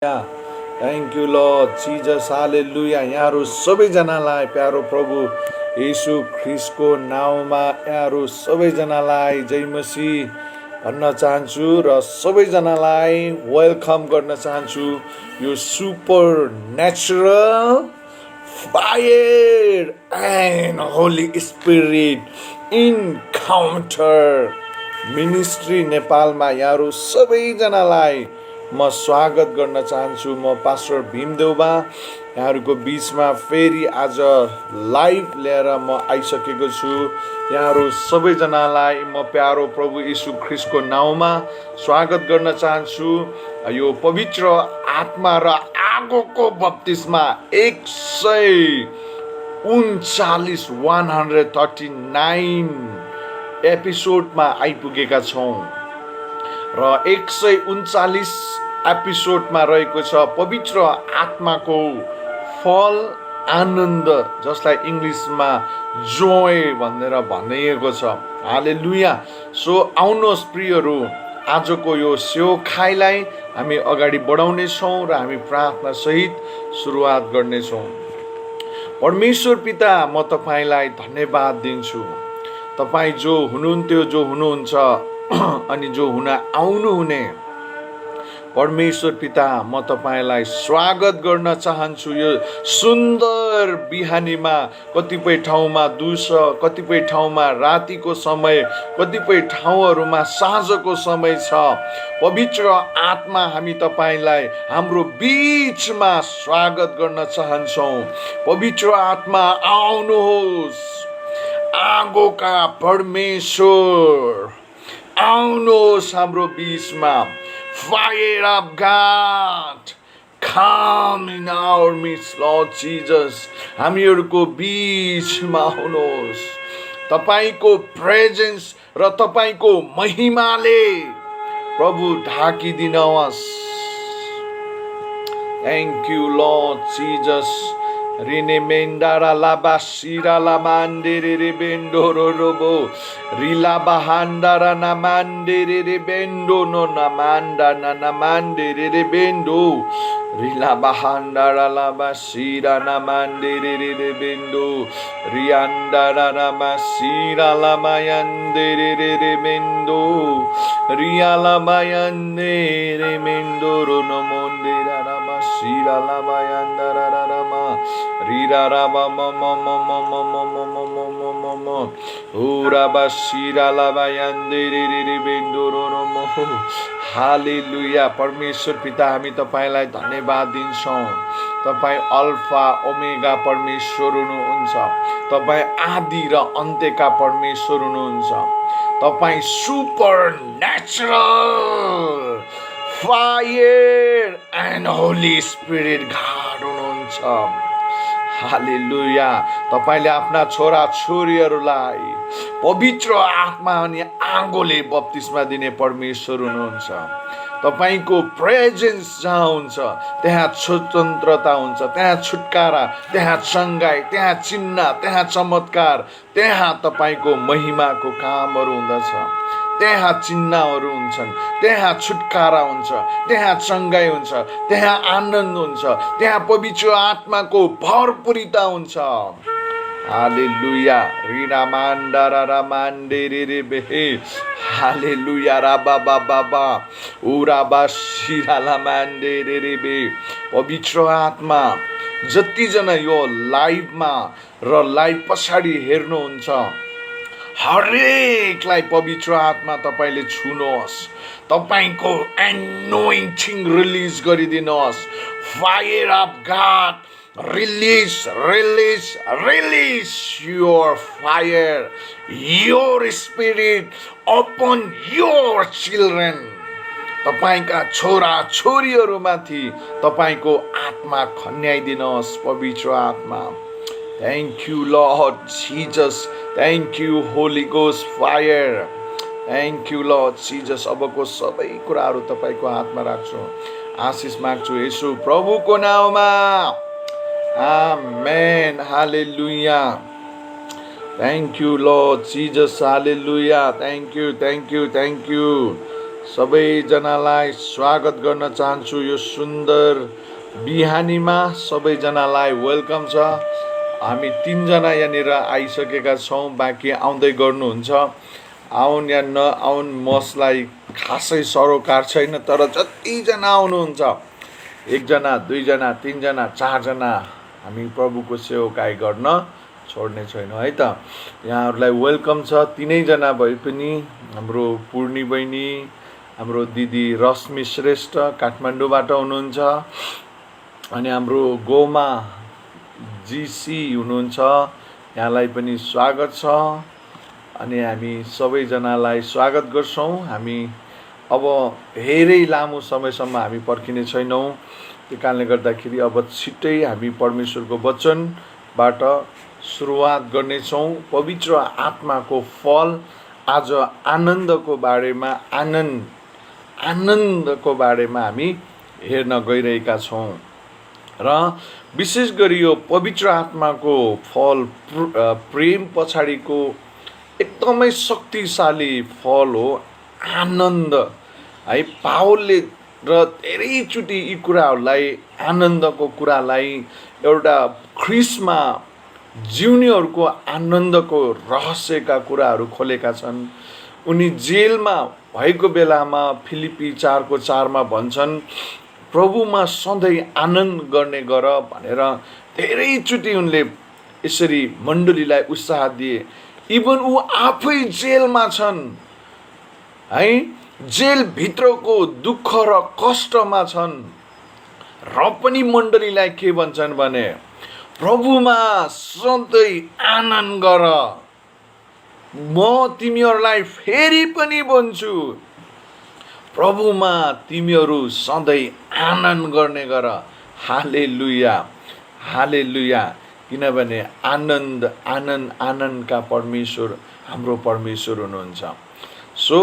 Thank you lord Jesus हालेलुया। यहाँहरू सबैजनालाई प्यारो प्रभु येशू ख्रिस्टको नाउँमा यहाँहरू सबैजनालाई जय मसीह भन्न चाहन्छु र सबैजनालाई वेलकम गर्न चाहन्छु यो super natural fire and Holi spirit encounter ministry नेपालमा यहाँहरू सबैजनालाई म स्वागत गर्न चाहन्छु। म पास्टर भीमदेउबा यहाँहरूको बिचमा फेरि आज लाइभ लिएर म आइसकेको छु। यहाँहरू सबैजनालाई म प्यारो प्रभु यीशु ख्रिस्टको नाउँमा स्वागत गर्न चाहन्छु। यो पवित्र आत्मा र आगोको बप्तिस्मा 139 एपिसोडमा आइपुगेका छौँ र 139 एपिसोडमा रहेको छ पवित्र आत्माको फल आनन्द, जसलाई इङ्ग्लिसमा जोय भनेर भनिएको छ। हालेलुया। सो आउनुहोस् प्रियहरू, आजको यो सेवाखाइलाई हामी अगाडि बढाउनेछौँ र हामी प्रार्थना सहित सुरुवात गर्नेछौँ। परमेश्वर पिता, म तपाईँलाई धन्यवाद दिन्छु। तपाईँ जो हुनुहुन्थ्यो, जो हुनुहुन्छ अनि जो हुन आउनुहुने परमेश्वर पिता, म तपाईँलाई स्वागत गर्न चाहन्छु। यो सुन्दर बिहानीमा कतिपय ठाउँमा दिउँसो, कतिपय ठाउँमा रातिको समय, कतिपय ठाउँहरूमा साँझको समय छ। पवित्र आत्मा, हामी तपाईँलाई हाम्रो बिचमा स्वागत गर्न चाहन्छौँ। पवित्र आत्मा आउनुहोस्, आगोका परमेश्वर आउनुहोस् हाम्रो बिचमा। Fire of God, come in our midst, Lord Jesus. हामीहरूको बिचमा आउनुहोस्। तपाईको प्रेजेन्स र तपाईको महिमाले प्रभु ढाकिदिनुहोस्। Thank you, Lord Jesus. Rine mendara laba shira la mandere rebendo robo rila bahandara na mandere rebendo no namanda na namandere rebendo rila bahandara laba shira na mandere rebendo riandara na masira la mayandere rebendo riala mayandere mendoro no mondera la masira la mayandara rama Rira raba mama mama mama mama mama mama Ura bashira laba yandere रे बेन्दोरो नमो। हालेलुया। परमेश्वर पिता, हामी तपाईलाई धन्यवाद दिन्छौँ। तपाई alpha omega परमेश्वर हुनुहुन्छ। तपाई आदि र अन्त्यका परमेश्वर हुनुहुन्छ। तपाई super natural fire and Holi spirit God हुनुहुन्छ। हालेलुया। तपाईले आफ्ना छोरा छोरीहरूलाई पवित्र आत्मा अनि आगोले बप्तिस्मा दिने परमेश्वर हुनुहुन्छ। तपाईको प्रेजेन्स जहाँ हुन्छ त्यहाँ स्वतन्त्रता हुन्छ, त्यहाँ छुटकारा, त्यहाँ चङ्गाई, त्यहाँ चिन्ह, त्यहाँ चमत्कार, त्यहाँ तपाईको महिमाको कामहरू हुँदछ। त्यहाँ चिन्हहरू हुन्छन्, त्यहाँ छुटकारा हुन्छ, त्यहाँ चङ्गाई हुन्छ, त्यहाँ आनन्द हुन्छ, त्यहाँ पवित्र आत्माको भरपुरिता हुन्छ। हालेलुया। रिना मान्डा रा मान्डे रे बेहे। हालेलुया। रा बाबा बाबा उरा बाशिरा ला मान्डे रे बे। पवित्र आत्मा, जतिजना यो लाइभमा र लाइभ पछाडि हेर्नुहुन्छ हरेकलाई पवित्र आत्मा तपाईले छुनुहोस्। तपाईको एनोइन्टिङ रिलिज गरिदिनुहोस्। Fire of God release release release your fire, your spirit upon your children. तपाईका छोरा छोरीहरूमाथि तपाईको आत्मा खन्याइदिनुहोस् पवित्र आत्मा। Thank you, Lord Jesus. Thank you, Holy Ghost fire. Thank you, Lord Jesus. अबको सबै कुराहरू तपाईको हातमा राख्छु। आशिष माग्छु येशू प्रभुको नाउँमा। आमेन। हालेलुया। Thank you, Lord Jesus. Hallelujah. Thank you, thank you, thank you. सबैजनालाई स्वागत गर्न चाहन्छु यो सुन्दर बिहानीमा। सबैजनालाई वेलकम छ। हामी 3 जना यहाँनिर आइसकेका छौँ, बाँकी आउँदै गर्नुहुन्छ। आउन या नआउन मसलाई खासै सरोकार छैन, तर जतिजना आउनुहुन्छ 1 जना 2 जना 3 जना 4 जना हामी प्रभुको सेवकाई गर्न छोड्ने छैनौँ है त। यहाँहरूलाई वेलकम छ। 3 जना भए पनि हाम्रो पूर्णी बहिनी, हाम्रो दिदी रश्मि श्रेष्ठ काठमाडौँबाट हुनुहुन्छ, अनि हाम्रो गोमा जीसी हुनुहुन्छ, यहाँलाई पनि स्वागत छ। अनि हामी सबैजनालाई स्वागत गर्छौँ। हामी अब धेरै लामो समयसम्म हामी पर्खिने छैनौँ, त्यो कारणले गर्दाखेरि अब छिट्टै हामी परमेश्वरको वचनबाट सुरुवात गर्नेछौँ। पवित्र आत्माको फल, आज आनन्दको बारेमा हामी हेर्न गइरहेका छौँ र विशेष गरी यो पवित्र आत्माको फल प्रेम पछाडिको एकदमै शक्तिशाली फल हो आनन्द है। पावलले र धेरैचोटि यी कुराहरूलाई, आनन्दको कुरालाई एउटा ख्रिस्टमा जिउनेहरूको आनन्दको रहस्यका कुराहरू खोलेका छन्। उनी जेलमा भएको बेलामा फिलिपी 4:4 भन्छन्, प्रभुमा सधैँ आनन्द गर्ने गर भनेर धेरैचोटि उनले यसरी मण्डलीलाई उत्साह दिए। इभन ऊ आफै जेलमा छन् है, जेलभित्रको दुःख र कष्टमा छन् र पनि मण्डलीलाई के भन्छन् भने, प्रभुमा सधैँ आनन्द गर। म तिमीहरूलाई फेरि पनि भन्छु, प्रभुमा तिमीहरू सधैँ आनन्द गर्ने गर। हालेलुया, हालेलुया। किनभने आनन्दका परमेश्वर हाम्रो परमेश्वर हुनुहुन्छ। सो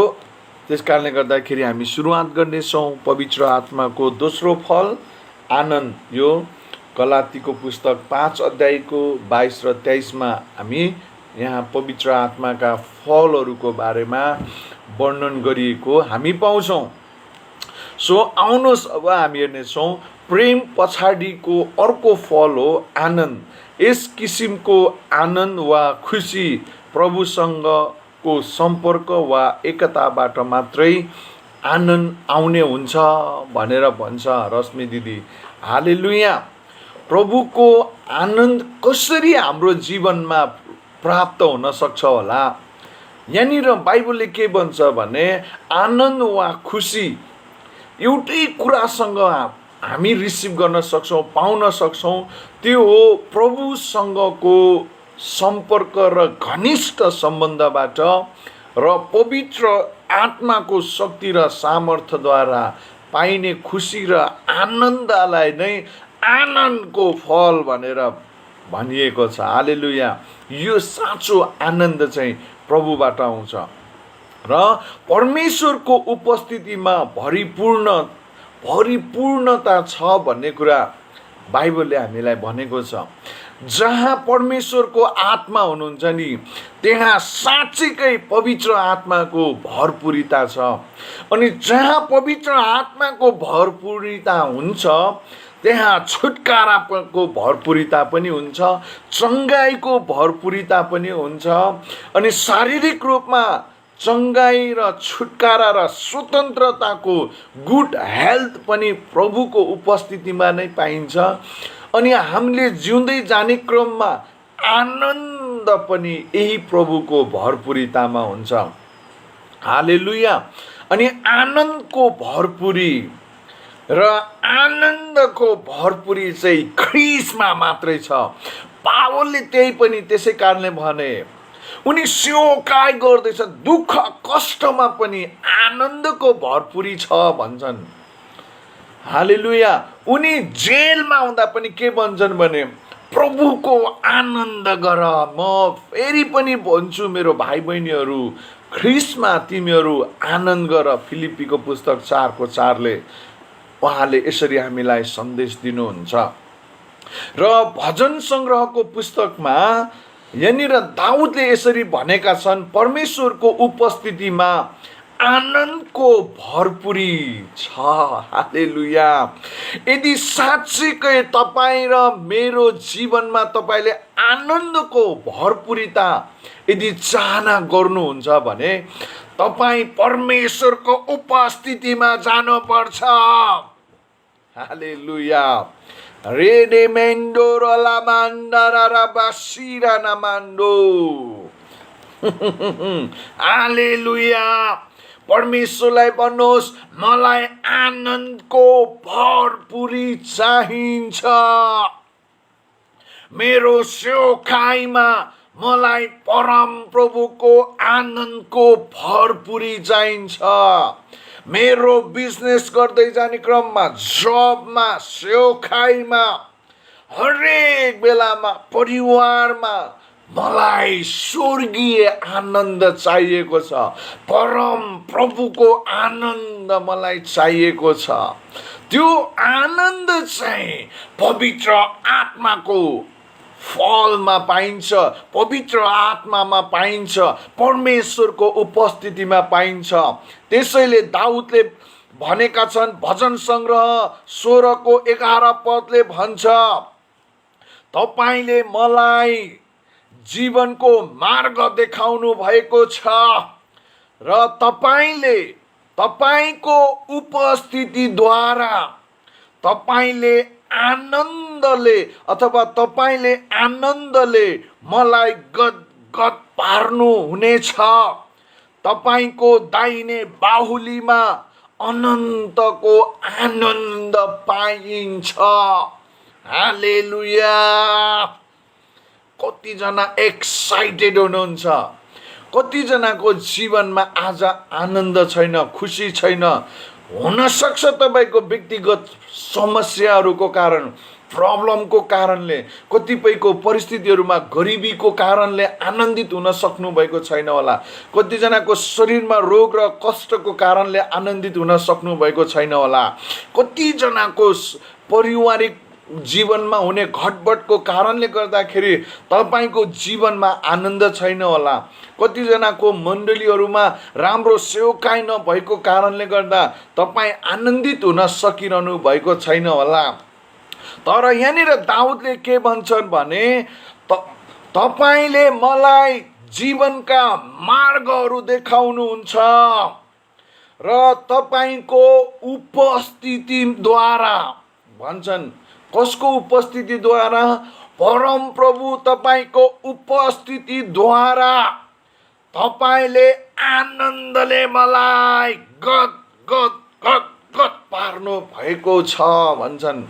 त्यस कारणले गर्दाखेरि हामी सुरुवात गर्नेछौँ पवित्र आत्माको दोस्रो फल आनन्द। यो गलातीको पुस्तक 5 अध्यायको 22 र 23मा हामी यहाँ पवित्र आत्माका फलहरूको बारेमा वर्णन गरिएको हामी पाउँछौँ। सो आउनुहोस् अब हामी हेर्नेछौँ प्रेम पछाडिको अर्को फल हो आनन्द। यस किसिमको आनन्द वा खुसी प्रभुसँगको सम्पर्क वा एकताबाट मात्रै आनन्द आउने हुन्छ भनेर भन्छ रश्मि दिदी। हालेलुया। प्रभुको आनन्द कसरी हाम्रो जीवनमा प्राप्त हुन सक्छ होला? यहाँनिर बाइबलले के भन्छ भने, आनन्द वा खुसी एउटै कुरासँग हामी रिसिभ गर्न सक्छौँ, पाउन सक्छौँ। त्यो हो प्रभुसँगको सम्पर्क र घनिष्ठ सम्बन्धबाट र पवित्र आत्माको शक्ति र सामर्थ्यद्वारा पाइने खुसी र आनन्दलाई नै आनन्दको फल भनेर भनिएको छ। हालेलुया। यो साँचो आनन्द चाहिँ प्रभुबाट आउँछ र परमेश्वरको उपस्थितिमा भरिपूर्णता छ भन्ने कुरा बाइबलले हामीलाई भनेको छ। जहाँ परमेश्वरको आत्मा हुनुहुन्छ नि, त्यहाँ साँच्चीकै पवित्र आत्माको भरपुरिता छ। अनि जहाँ पवित्र आत्माको भरपुरिता हुन्छ, त्यहाँ छुटकाराको भरपुरिता पनि हुन्छ, चङ्गाइको भरपुरिता पनि हुन्छ, अनि शारीरिक रूपमा चङ्गाई र छुटकारा र स्वतन्त्रताको गुड हेल्थ पनि प्रभुको उपस्थितिमा नै पाइन्छ। अनि हामीले जिउँदै जाने क्रममा आनन्द पनि यही प्रभुको भरपुरितामा हुन्छ। हालेलुया। अनि आनन्दको भरपुरी र आनन्दको भरपुरी चाहिँ ख्रिस्टमा मात्रै छ। पावलले त्यही पनि त्यसै कारणले भने, उनी सेवकाई गर्दैछ, दुःख कष्टमा पनि आनन्दको भरपुरी छ भन्छन्। हालेलुया। उनी जेलमा हुँदा पनि के भन्छन् भने, प्रभुको आनन्द गर। म फेरि पनि भन्छु मेरो भाइ बहिनीहरू, ख्रिस्टमा तिमीहरू आनन्द गर। फिलिपीको पुस्तक 4:4ले उहाँले यसरी हामीलाई सन्देश दिनुहुन्छ। र भजन सङ्ग्रहको पुस्तकमा यहाँनिर दाउदले यसरी भनेका छन्, परमेश्वरको उपस्थितिमा आनन्दको भरपुरी छ। हालेलुया। यदि साँच्चीकै तपाईँ र मेरो जीवनमा तपाईँले आनन्दको भरपुरिता यदि चाहना गर्नुहुन्छ भने तपाईँ परमेश्वरको उपस्थितिमा जानुपर्छ। हालेलुया। रेडेमेन्डो रलामान्डा बासिरा नमान्डो। हालेलुया। परमेश्वरलाई भन्नुहोस्, मलाई आनन्दको भरपुरी चाहिन्छ। मेरो सेवकाईमा मलाई परम प्रभुको आनन्दको भरपुरी चाहिन्छ। मेरो बिजनेस गर्दै जाने क्रममा, जबमा, सेवकाईमा, हरेक बेलामा, परिवारमा मलाई स्वर्गीय आनन्द चाहिएको छ। परम प्रभुको आनन्द मलाई चाहिएको छ। त्यो आनन्द चाहिँ पवित्र आत्माको फलमा पाइन्छ, पवित्र आत्मामा पाइन्छ, परमेश्वरको उपस्थितिमा पाइन्छ। त्यसैले दाउदले भनेका छन्, भजन सङ्ग्रह 16:11 पदले भन्छ, तपाईले मलाई जीवनको मार्ग देखाउनु भएको छ र तपाईले तपाईको उपस्थितिद्वारा तपाईले आनन्दले अथवा तपाईले आनन्दले मलाई गदगद पार्नु हुनेछ। तपाईको दाहिने बाहुलीमा अनन्तको आनन्द पाइन्छ। हालेलुया। कतिजना एक्साइटेड हुनुहुन्छ? कतिजनाको जीवनमा आज आनन्द छैन, खुसी छैन? हुनसक्छ तपाईँको व्यक्तिगत समस्याहरूको कारण, प्रब्लमको कारणले, कतिपयको परिस्थितिहरूमा गरिबीको कारणले आनन्दित हुन सक्नु भएको छैन होला। कतिजनाको शरीरमा रोग र कष्टको कारणले आनन्दित हुन सक्नु भएको छैन होला। कतिजनाको पारिवारिक जीवनमा हुने घटबडको कारणले गर्दाखेरि तपाईँको जीवनमा आनन्द छैन होला। कतिजनाको मण्डलीहरूमा राम्रो सेवकाई नभएको कारणले गर्दा तपाईँ आनन्दित हुन सकिरहनु भएको छैन होला। तर यहाँनिर दाउदले के भन्छन् भने, तपाईले मलाई जीवनका मार्गहरू देखाउनुहुन्छ र तपाईको उपस्थितिद्वारा, भन्छन् कसको उपस्थितिद्वारा? परम प्रभु तपाईको उपस्थितिद्वारा तपाईले आनन्दले मलाई गद गद गद गद पार्नु भएको छ भन्छन्।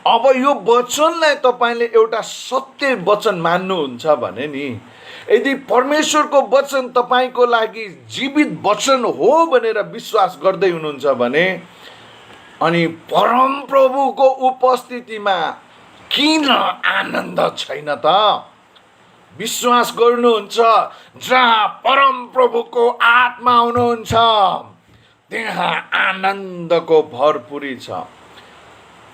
अब यो वचनलाई तपाईले एउटा सत्य वचन मान्नुहुन्छ भने नि, यदि परमेश्वरको वचन तपाईको लागि जीवित वचन हो भनेर विश्वास गर्दै हुनुहुन्छ भने, अनि परम प्रभुको उपस्थितिमा किन आनन्द छैन त? विश्वास गर्नुहुन्छ, जहाँ परम प्रभुको आत्मा हुनुहुन्छ त्यहाँ आनन्दको भरपुरी छ,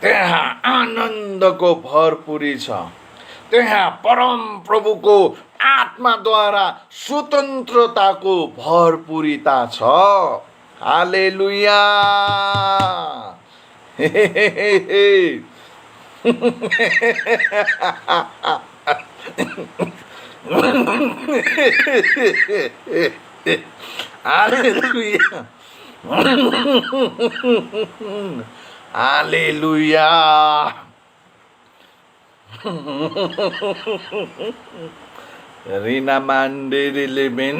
त्यहाँ आनन्दको भरपुरी छ। त्यहाँ परम प्रभुको आत्माद्वारा स्वतन्त्रताको भरपुरिता छ। हालेलुया। हालेलुया। हालेलुया। रिना मान्डे लेबेन।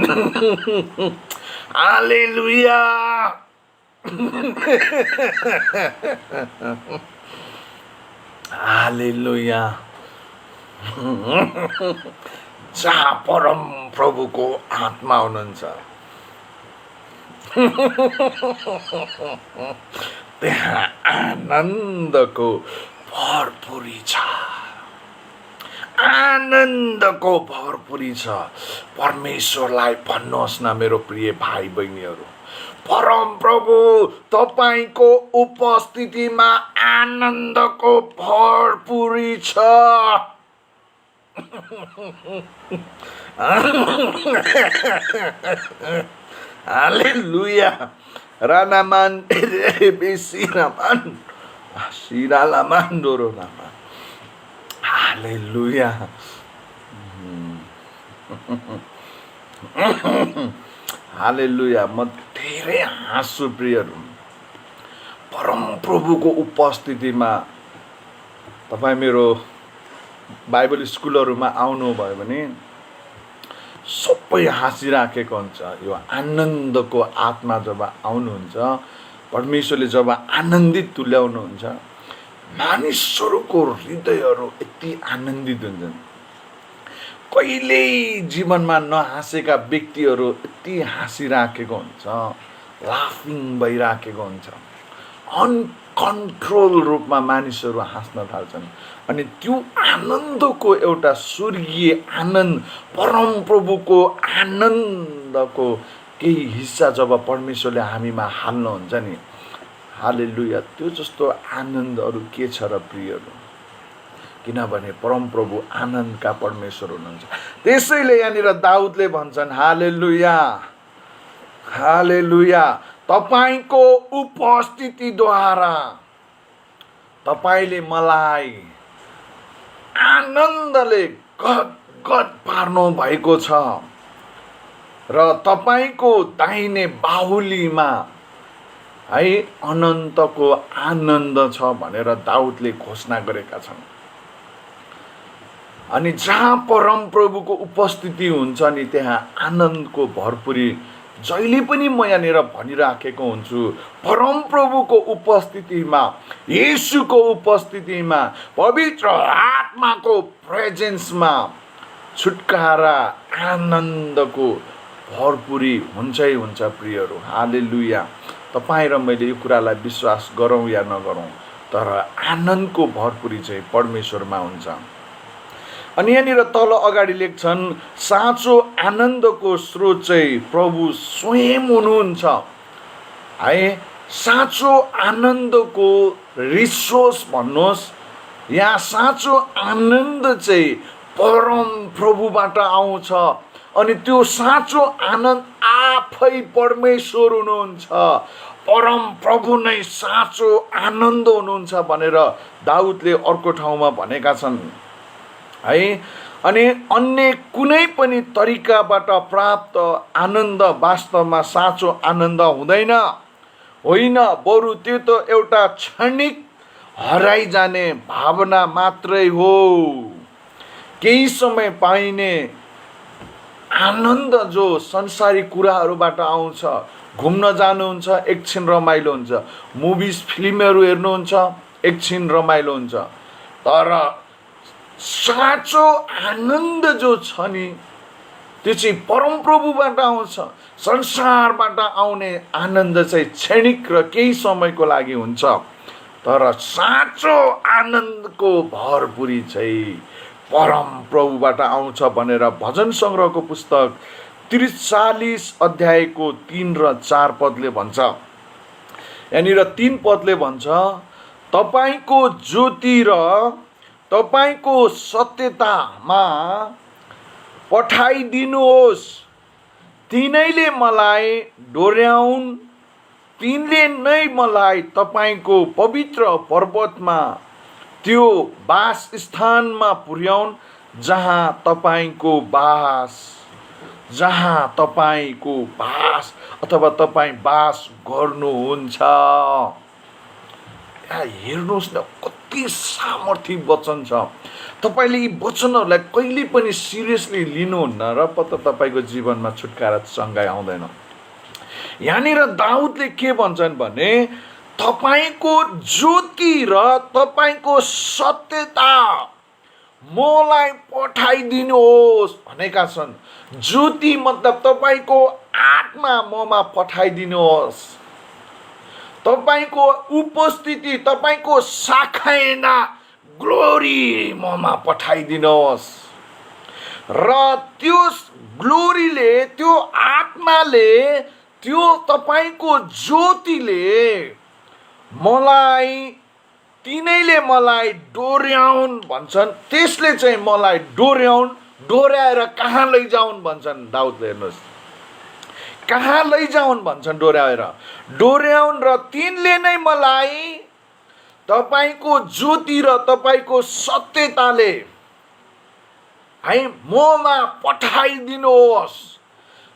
हालेलुया। हालेलुया। जहाँ परम प्रभुको आत्मा हुनुहुन्छ त्यहाँ आनन्दको भरपुरी छ। आनन्दको भरपुरी छ। परमेश्वरलाई भन्नुहोस् न मेरो प्रिय भाइ बहिनीहरू, परम प्रभु तपाईको उपस्थितिमा आनन्दको भरपुरी छ। हालेलुया रानामान बेसिरामान सिरालामान डोरोलामा हालेलुया हालेलुया। म धेरै हाँस्छु प्रियहरू, परमप्रभुको उपस्थितिमा तपाईँ मेरो बाइबल स्कुलहरूमा आउनुभयो भने सबै हाँसिराखेको हुन्छ। यो आनन्दको आत्मा जब आउनुहुन्छ, परमेश्वरले जब आनन्दित तुल्याउनुहुन्छ, मानिसहरूको हृदयहरू यति आनन्दित हुन्छन्। कहिल्यै जीवनमा नहाँसेका व्यक्तिहरू यति हाँसिराखेको हुन्छ, लाफिङ भइराखेको हुन्छ। अनकन्ट्रोल रूपमा मानिसहरू हाँस्न थाल्छन्। अनि त्यो आनन्दको एउटा स्वर्गीय आनन्द, परमप्रभुको आनन्दको केही हिस्सा जब परमेश्वरले हामीमा हाल्नुहुन्छ नि, हालेलुया, त्यो जस्तो आनन्द अरू के छ र प्रियहरू। किनभने परमप्रभु आनन्दका परमेश्वर हुनुहुन्छ। त्यसैले यहाँनिर दाउदले भन्छन्, हालेलुया हालेलुया, तपाईको उपस्थितिद्वारा तपाईले मलाई आनन्दले गदगद पार्नु भएको छ र तपाईको दाहिने बाहुलीमा है अनन्तको आनन्द छ भनेर दाउदले घोषणा गरेका छन्। अनि जहाँ परमप्रभुको उपस्थिति हुन्छ नि, त्यहाँ आनन्दको भरपुरी जहिले पनि म यहाँनिर भनिराखेको हुन्छु। परमप्रभुको उपस्थितिमा, येशूको उपस्थितिमा, पवित्र आत्माको प्रेजेन्समा छुटकारा, आनन्दको भरपुरी हुन्छै हुन्छ प्रियहरू। हालेलुया। तपाईँ र मैले यो कुरालाई विश्वास गरौँ या नगरौँ, तर आनन्दको भरपुरी चाहिँ परमेश्वरमा हुन्छ। अनि यहाँनिर तल अगाडि लेख्छन्, साँचो आनन्दको स्रोत चाहिँ प्रभु स्वयं हुनुहुन्छ। है, साँचो आनन्दको रिसोर्स भन्नुहोस्, यहाँ साँचो आनन्द चाहिँ परम प्रभुबाट आउँछ। अनि त्यो साँचो आनन्द आफै परमेश्वर हुनुहुन्छ। परम प्रभु नै साँचो आनन्द हुनुहुन्छ भनेर दाउदले अर्को ठाउँमा भनेका छन्। है, अनि अन्य कुनै पनि तरिकाबाट प्राप्त आनन्द वास्तवमा साँचो आनन्द हुँदैन, होइन, बरु त्यो त एउटा क्षणिक हराइजाने भावना मात्रै हो। केही समय पाइने आनन्द जो संसारिक कुराहरूबाट आउँछ, घुम्न जानुहुन्छ एकछिन रमाइलो हुन्छ, मुभिज फिल्महरू हेर्नुहुन्छ एकछिन रमाइलो हुन्छ, तर साँचो आनन्द जो छ नि, त्यो चाहिँ परमप्रभुबाट आउँछ। संसारबाट आउने आनन्द चाहिँ क्षणिक र केही समयको लागि हुन्छ, तर साँचो आनन्दको भरपुरी चाहिँ परमप्रभुबाट आउँछ भनेर भजन सङ्ग्रहको पुस्तक 43 अध्यायको 3 र 4 पदले भन्छ। यहाँनिर 3 पदले भन्छ, तपाईको ज्योति र तपाईको सत्यतामा पठाइदिनुहोस्, तिनैले मलाई डोर्याउन्, तिनले नै मलाई तपाईको पवित्र पर्वतमा, त्यो वास स्थानमा पुर्याउन् जहाँ तपाईको वास, जहाँ तपाईको वास अथवा तपाईँ वास गर्नुहुन्छ। हेर्नुहोस् न, कति सामर्थ्य वचन छ। तपाईँले यी वचनहरूलाई कहिले पनि सिरियसली लिनुहुन्न र पत्ता तपाईँको जीवनमा छुटकारा सँगै आउँदैन। यहाँनिर दाउदले के भन्छन् भने, तपाईको ज्योति र तपाईको सत्यता मलाई पठाइदिनुहोस् भनेका छन्। ज्योति मतलब तपाईँको आत्मा ममा पठाइदिनुहोस्, तपाईँको उपस्थिति, तपाईँको साखाइना ग्लोरी ममा पठाइदिनुहोस् र त्यो ग्लोरीले, त्यो आत्माले, त्यो तपाईँको ज्योतिले मलाई, तिनैले मलाई डोर्याउन् भन्छन्। त्यसले चाहिँ मलाई डोर्याउन्, डोर्याएर कहाँ लैजाउन् भन्छन् दाउदले। हेर्नुहोस् कहाँ लैजाउन् भन्छन् डोर्याउन् र तिनले नै मलाई तपाईको ज्योति र तपाईको सत्यताले है ममा पठाइदिनुहोस्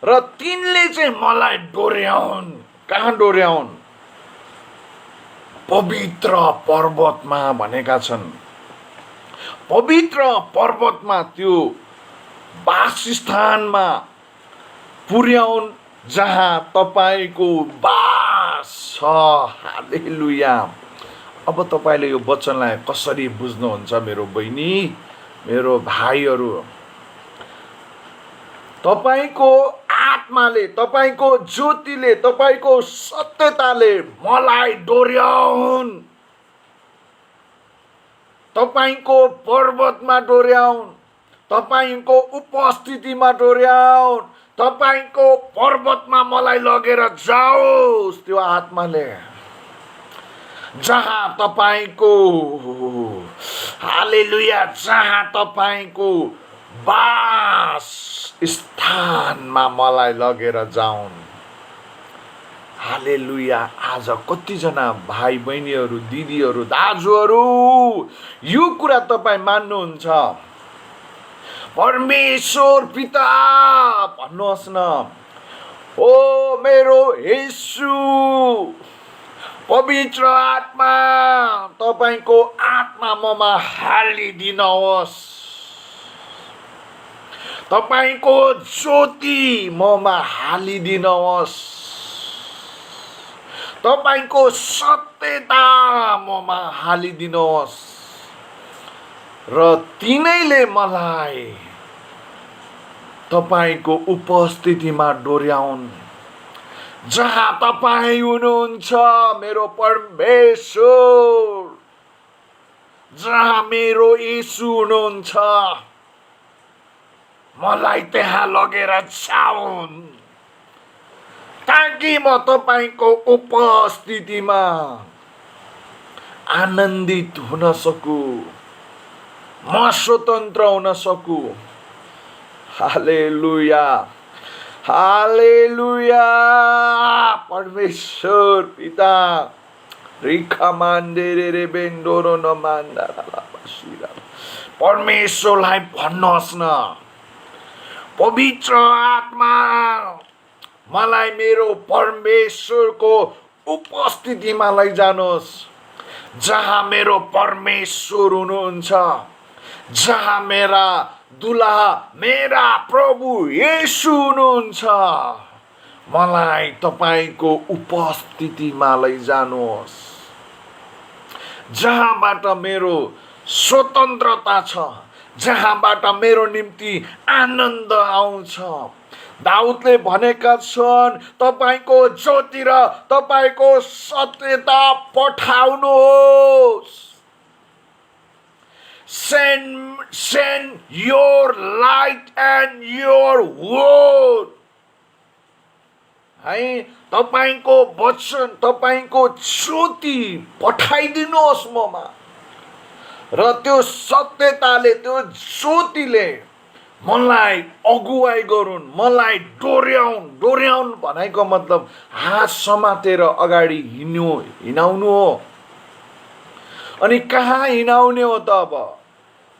र तिनले चाहिँ मलाई डोर्याउन्। कहाँ डोर्याउन्? पवित्र पर्वतमा भनेका छन्। पवित्र पर्वतमा, त्यो वासस्थानमा पुर्याउन् जहाँ तपाईको बास छ। हालेलुया। अब तपाईले यो वचनलाई कसरी बुझ्नुहुन्छ मेरो बहिनी, मेरो भाइहरू? तपाईको आत्माले, तपाईको ज्योतिले, तपाईको सत्यताले मलाई डोर्याउन्। तपाईको पर्वतमा डोर्याउन्, तपाईको उपस्थितिमा डोर्याउन्, तपाईको पर्वतमा मलाई लगेर जाओस् त्यो आत्माले, जहाँ तपाईको हालेलुया, जहाँ तपाईको बास स्थानमा मलाई लगेर जाउन्। हालेलुया। आज कतिजना भाइ बहिनीहरू, दिदीहरू, दाजुहरू यो कुरा तपाईँ मान्नुहुन्छ? परमेश्वर पिता भन्नुहोस् न, ओ मेरो येशू, पवित्र आत्मा तपाईको आत्मा ममा हालिदिनुहोस्। तपाईको ज्योति ममा हालिदिनुहोस्। तपाईको सत्यता ममा हालिदिनुहोस् र तिनैले मलाई तपाईको उपस्थितिमा डोर्याउन्, जहाँ तपाईँ हुनुहुन्छ मेरो परमेश्वर, जहाँ मेरो येशू हुनुहुन्छ मलाई त्यहाँ लगेर जाउन्, ताकि म तपाईको उपस्थितिमा आनन्दित हुन सकू, म स्वतन्त्र हुन सकू। हालेलुया, हालेलुया। परमेश्वर पिता रिखा मान्देरे रे बेन्डोरो न मान्दारा बसिरा, परमेश्वरलाई भन्नुहोस् न, पवित्र आत्मा मलाई मेरो परमेश्वरको उपस्थितिमा लैजानुहोस्, जहाँ मेरो परमेश्वर हुनुहुन्छ, जहाँ मेरा दुलहा, मेरा प्रभु येशू हुनुहुन्छ। मलाई तपाईको उपस्थितिमा लैजानुहोस्, जहाँबाट मेरो स्वतन्त्रता छ, जहाँबाट मेरो निम्ति आनन्द आउँछ। दाउदले भनेका छन्, तपाईको ज्योति र तपाईको सत्यता पठाउनुहोस्। Send your light and your word. है, तपाईको वचन, तपाईको ज्योति पठाइदिनुहोस् ममा, र त्यो सत्यताले, त्यो ज्योतिले मलाई अगुवाई गरून्, मलाई डोर्याउन्। डोर्याउन् भनेको मतलब हात समातेर अगाडि हिँडाउनु हो। अनि कहाँ हिँडाउने हो त अब?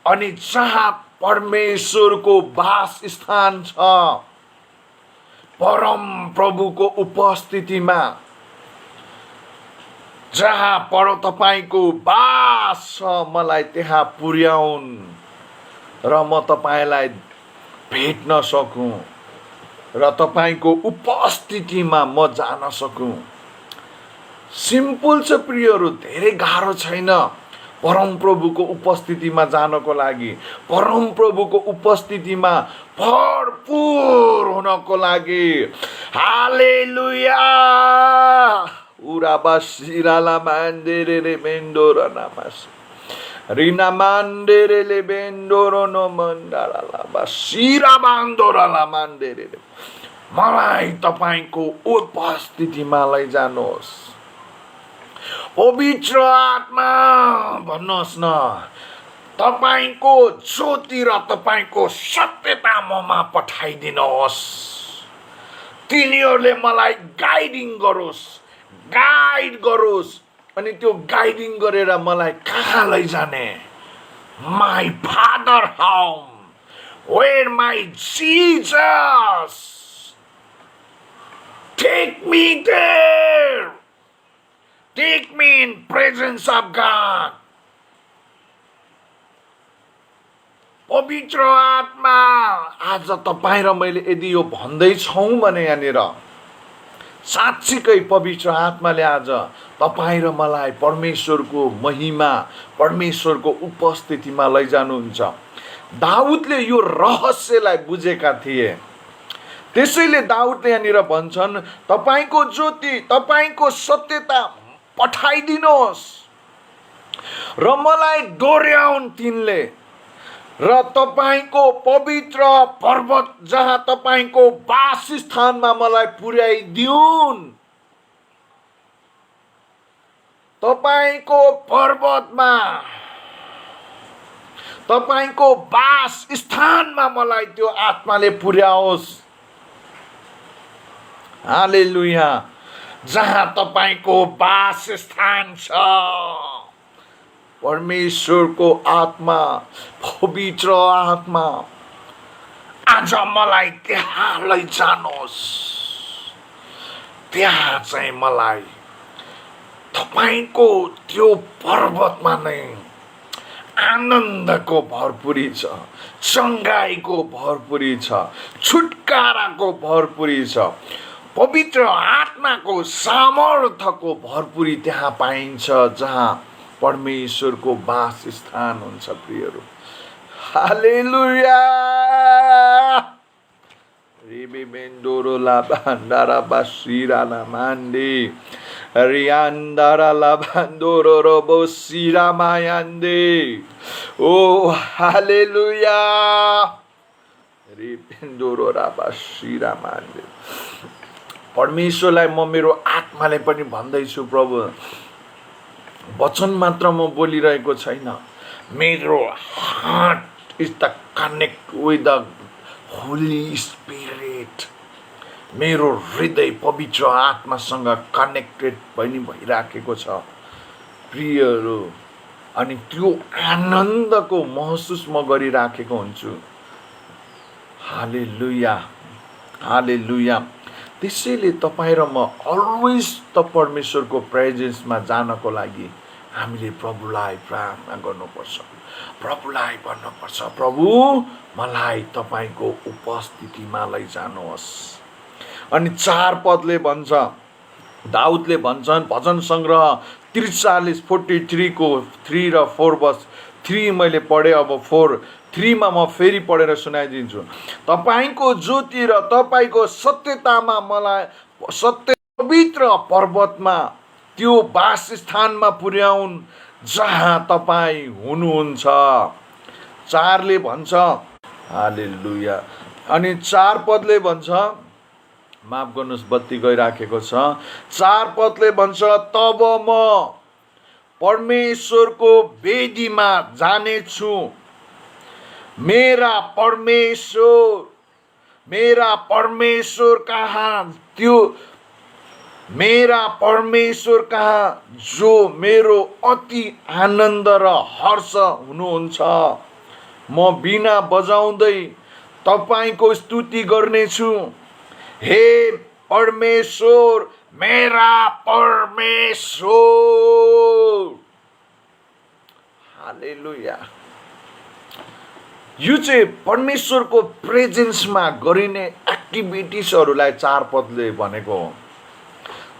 अनि जहाँ परमेश्वरको वास स्थान छ, परम प्रभुको उपस्थितिमा, जहाँ तपाईको वास छ, मलाई त्यहाँ पुर्याउन् र म तपाईलाई भेट्न सकूँ र तपाईको उपस्थितिमा म जान सकूँ। सिम्पल छ प्रियहरू, धेरै गाह्रो छैन परम प्रभुको उपस्थितिमा जानको लागि, परम प्रभुको उपस्थितिमा भरपूर हुनको लागि। हालेलुया। उराबासिराला मान्देरे रे बेन्डोरा नामास रिना मान्देरे ले बेन्डोरो नो मन्डाला बासिरा बान्दोराला मान्देरे। मलाई तपाईको उपस्थितिमा लैजानुहोस्। पवित्र आत्मा भन्नुहोस् न, तपाईको ज्योति र तपाईको सत्यता ममा पठाइदिनुहोस्, तिनीहरूले मलाई गाइड गरोस् अनि त्यो गाइडिङ गरेर मलाई कहाँ लैजाने? My father home, where my Jesus, take me there, take me in presence of God. पवित्र आत्मा, आज तपाईँ र मैले यदि यो भन्दैछौँ भने यहाँनिर साँच्चीकै पवित्र आत्माले आज तपाईँ र मलाई परमेश्वरको महिमा, परमेश्वरको उपस्थितिमा लैजानुहुन्छ। दाउदले यो रहस्यलाई बुझेका थिए, त्यसैले दाउदले यहाँनिर भन्छन्, तपाईँको ज्योति, तपाईँको सत्यता पठाइदिनुहोस् र मलाई डोर्याउन् तिनले, र तपाईँको पवित्र पर्वत जहाँ तपाईँको वासस्थानमा मलाई पुर्याइदिउन्। तपाईँको पर्वतमा, तपाईँको वासस्थानमा मलाई त्यो आत्माले पुर्याओस्। हालेलुया। जहाँ तपाईँको वासस्थान छ, परमेश्वरको आत्मा, पवित्र आत्मा, आज मलाई त्यहाँ लैजानुहोस्। त्यहाँ चाहिँ मलाई तपाईँको त्यो पर्वतमा नै आनन्दको भरपुरी छ, चङ्गाईको भरपुरी छ, छुटकाराको भरपुरी छ, पवित्र आत्माको सामर्थ्यको भरपुरी त्यहाँ पाइन्छ, जहाँ परमेश्वरको वासस्थान हुन्छ। प्रियहरू, हालेलुया। रिबिमेन्डोरो लाभान्डारा बासिरा नामान्डे रियान्डारा लाभान्डोरो रोबो सिरा मायान्डे। ओ हालेलुया। रिबिमेन्डोरो राबासिरा मान्डे। परमेश्वरलाई म मेरो आत्माले पनि भन्दैछु, प्रभु, वचन मात्र म बोलिरहेको छैन, मेरो heart is the connect with the Holi spirit. मेरो हृदय पवित्र आत्मासँग कनेक्टेड पनि भइराखेको छ प्रियहरू, अनि त्यो आनन्दको महसुस म गरिराखेको हुन्छु। हालेलुया, हालेलुया। त्यसैले तपाईँ र म अलवेज त परमेश्वरको प्रेजेन्समा जानको लागि हामीले प्रभुलाई प्रार्थना गर्नुपर्छ, प्रभुलाई भन्नुपर्छ, प्रभु मलाई तपाईँको उपस्थितिमा लैजानुहोस्। अनि 4 पदले भन्छ, दाउदले भन्छन्, भजन सङ्ग्रह 43 को 3 र 4 वर्ष 3 मैले पढेँ, अब 4:3 मा म फेरि पढेर सुनाइदिन्छु। तपाईँको ज्योति र तपाईँको सत्यतामा मलाई सत्य पवित्र पर्वतमा त्यो वासस्थानमा पुर्याउन् जहाँ तपाईँ हुनुहुन्छ। 4 ले भन्छ, हालेलुया। अनि 4 पदले भन्छ, माफ गर्नुहोस् बत्ती गइराखेको छ। 4 पदले भन्छ, तब म परमेश्वरको वेदीमा जानेछु, मेरा परमेश्वर कहाँ, त्यो मेरा परमेश्वर कहाँ जो मेरो अति आनन्द र हर्ष हुनुहुन्छ। म बिना बजाउँदै तपाईँको स्तुति गर्नेछु। हे परमेश्वर, मेरा परमेश्वर। हालेलुया। यो चाहिँ परमेश्वरको प्रेजेन्समा गरिने एक्टिभिटिजहरूलाई 4 पदले भनेको हो।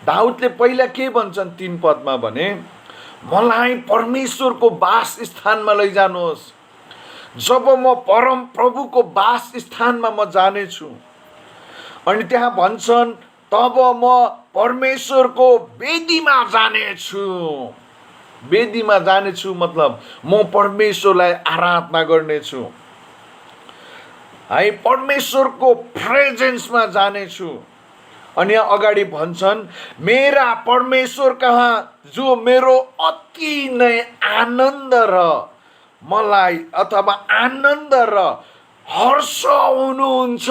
दाउदले पहिला के भन्छन् 3 पदमा भने, मलाई परमेश्वरको वासस्थानमा लैजानुहोस्। जब म परम प्रभुको वासस्थानमा म जानेछु, अनि त्यहाँ भन्छन्, तब म परमेश्वरको वेदीमा जानेछु। वेदीमा जानेछु मतलब म परमेश्वरलाई आराधना गर्नेछु, है, परमेश्वरको प्रेजेन्समा जानेछु। अनि यहाँ अगाडि भन्छन्, मेरा परमेश्वर कहाँ जो मेरो अति नै आनन्द र मलाई अथवा आनन्द र हर्ष हुनुहुन्छ।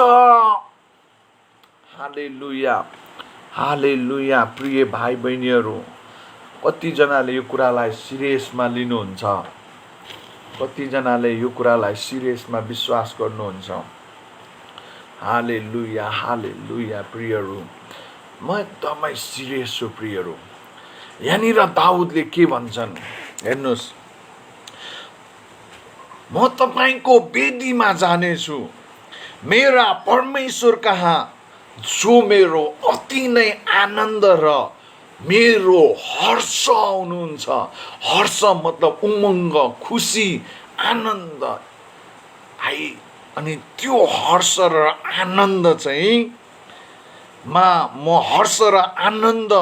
हालेलुया, हालेलुया। प्रिय भाइ बहिनीहरू, कतिजनाले यो कुरालाई सिरियसमा लिनुहुन्छ, कतिजनाले यो कुरालाई सिरियसमा विश्वास गर्नुहुन्छ। हालेलुया, हालेलुया। प्रियहरू, म एकदमै सिरियस छु प्रियहरू। यहाँनिर दाउदले के भन्छन् हेर्नुहोस्, म तपाईँको वेदीमा जानेछु, मेरा परमेश्वर कहाँ, जो मेरो अति नै आनन्द र मेरो हर्ष हुनुहुन्छ। हर्ष मतलब उमङ्ग, खुसी, आनन्द। अनि त्यो हर्ष र आनन्द चाहिँ म हर्ष र आनन्द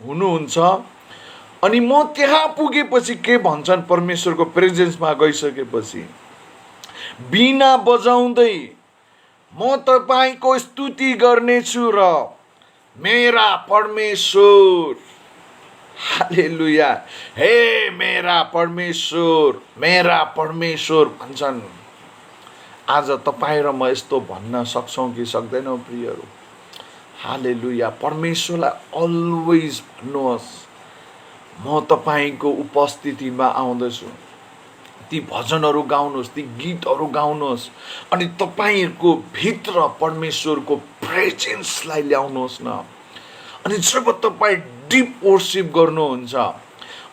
हुनुहुन्छ। अनि म त्यहाँ पुगेपछि के भन्छन्, परमेश्वरको प्रेजेन्समा गइसकेपछि बिना बजाउँदै म तपाईँको स्तुति गर्नेछु र मेरा परमेश्वर, हालेलुया, हे मेरा परमेश्वर, मेरा परमेश्वर भन्छन्। आज तपाईँ र म यस्तो भन्न सक्छौँ कि सक्दैनौँ प्रियहरू? हालेलुया। परमेश्वरलाई अलवेज भन्नुहोस्, म तपाईँको उपस्थितिमा आउँदछु। ती भजनहरू गाउनुहोस्, ती गीतहरू गाउनुहोस्, अनि तपाईँहरूको भित्र परमेश्वरको प्रेजेन्सलाई ल्याउनुहोस् न। अनि जब तपाईँ डिप वर्शिप गर्नुहुन्छ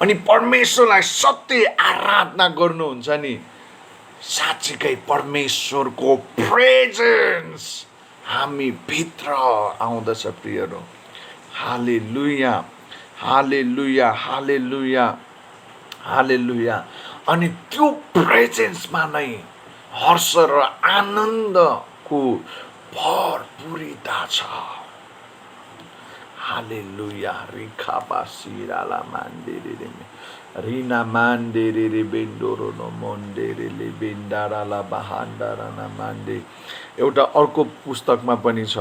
अनि परमेश्वरलाई सत्य आराधना गर्नुहुन्छ नि, साँच्चीकै परमेश्वरको प्रेजेन्स हामी भित्र आउँदछ प्रियहरू। हालेलुया, हालेलुया, हालेलुया, हालेलुया। अनि त्यो प्रेजेन्समा नै हर्ष र आनन्दको भरपुरिता छ। हालेलुया। रिखा बासिराला मान्डेरे रिना मान्डेरे बेन्डोरो न मोन्डेरे बेन्डाराला बहान्डारा न मान्डे। एउटा अर्को पुस्तकमा पनि छ,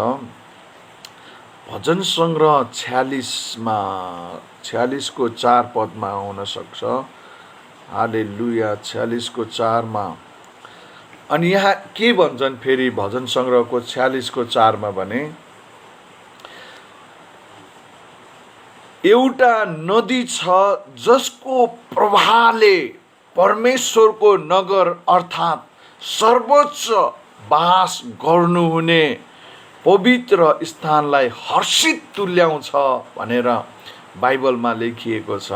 भजन सङ्ग्रह 46मा 46को 4 पदमा हुन सक्छ। हालेलुया, 46को 4मा। अनि यहाँ के भन्छन् फेरि भजन सङ्ग्रहको 46को 4मा भने, एउटा नदी छ जसको प्रवाहले परमेश्वरको नगर अर्थात् सर्वोच्च वास गर्नुहुने पवित्र स्थानलाई हर्षित तुल्याउँछ भनेर बाइबलमा लेखिएको छ।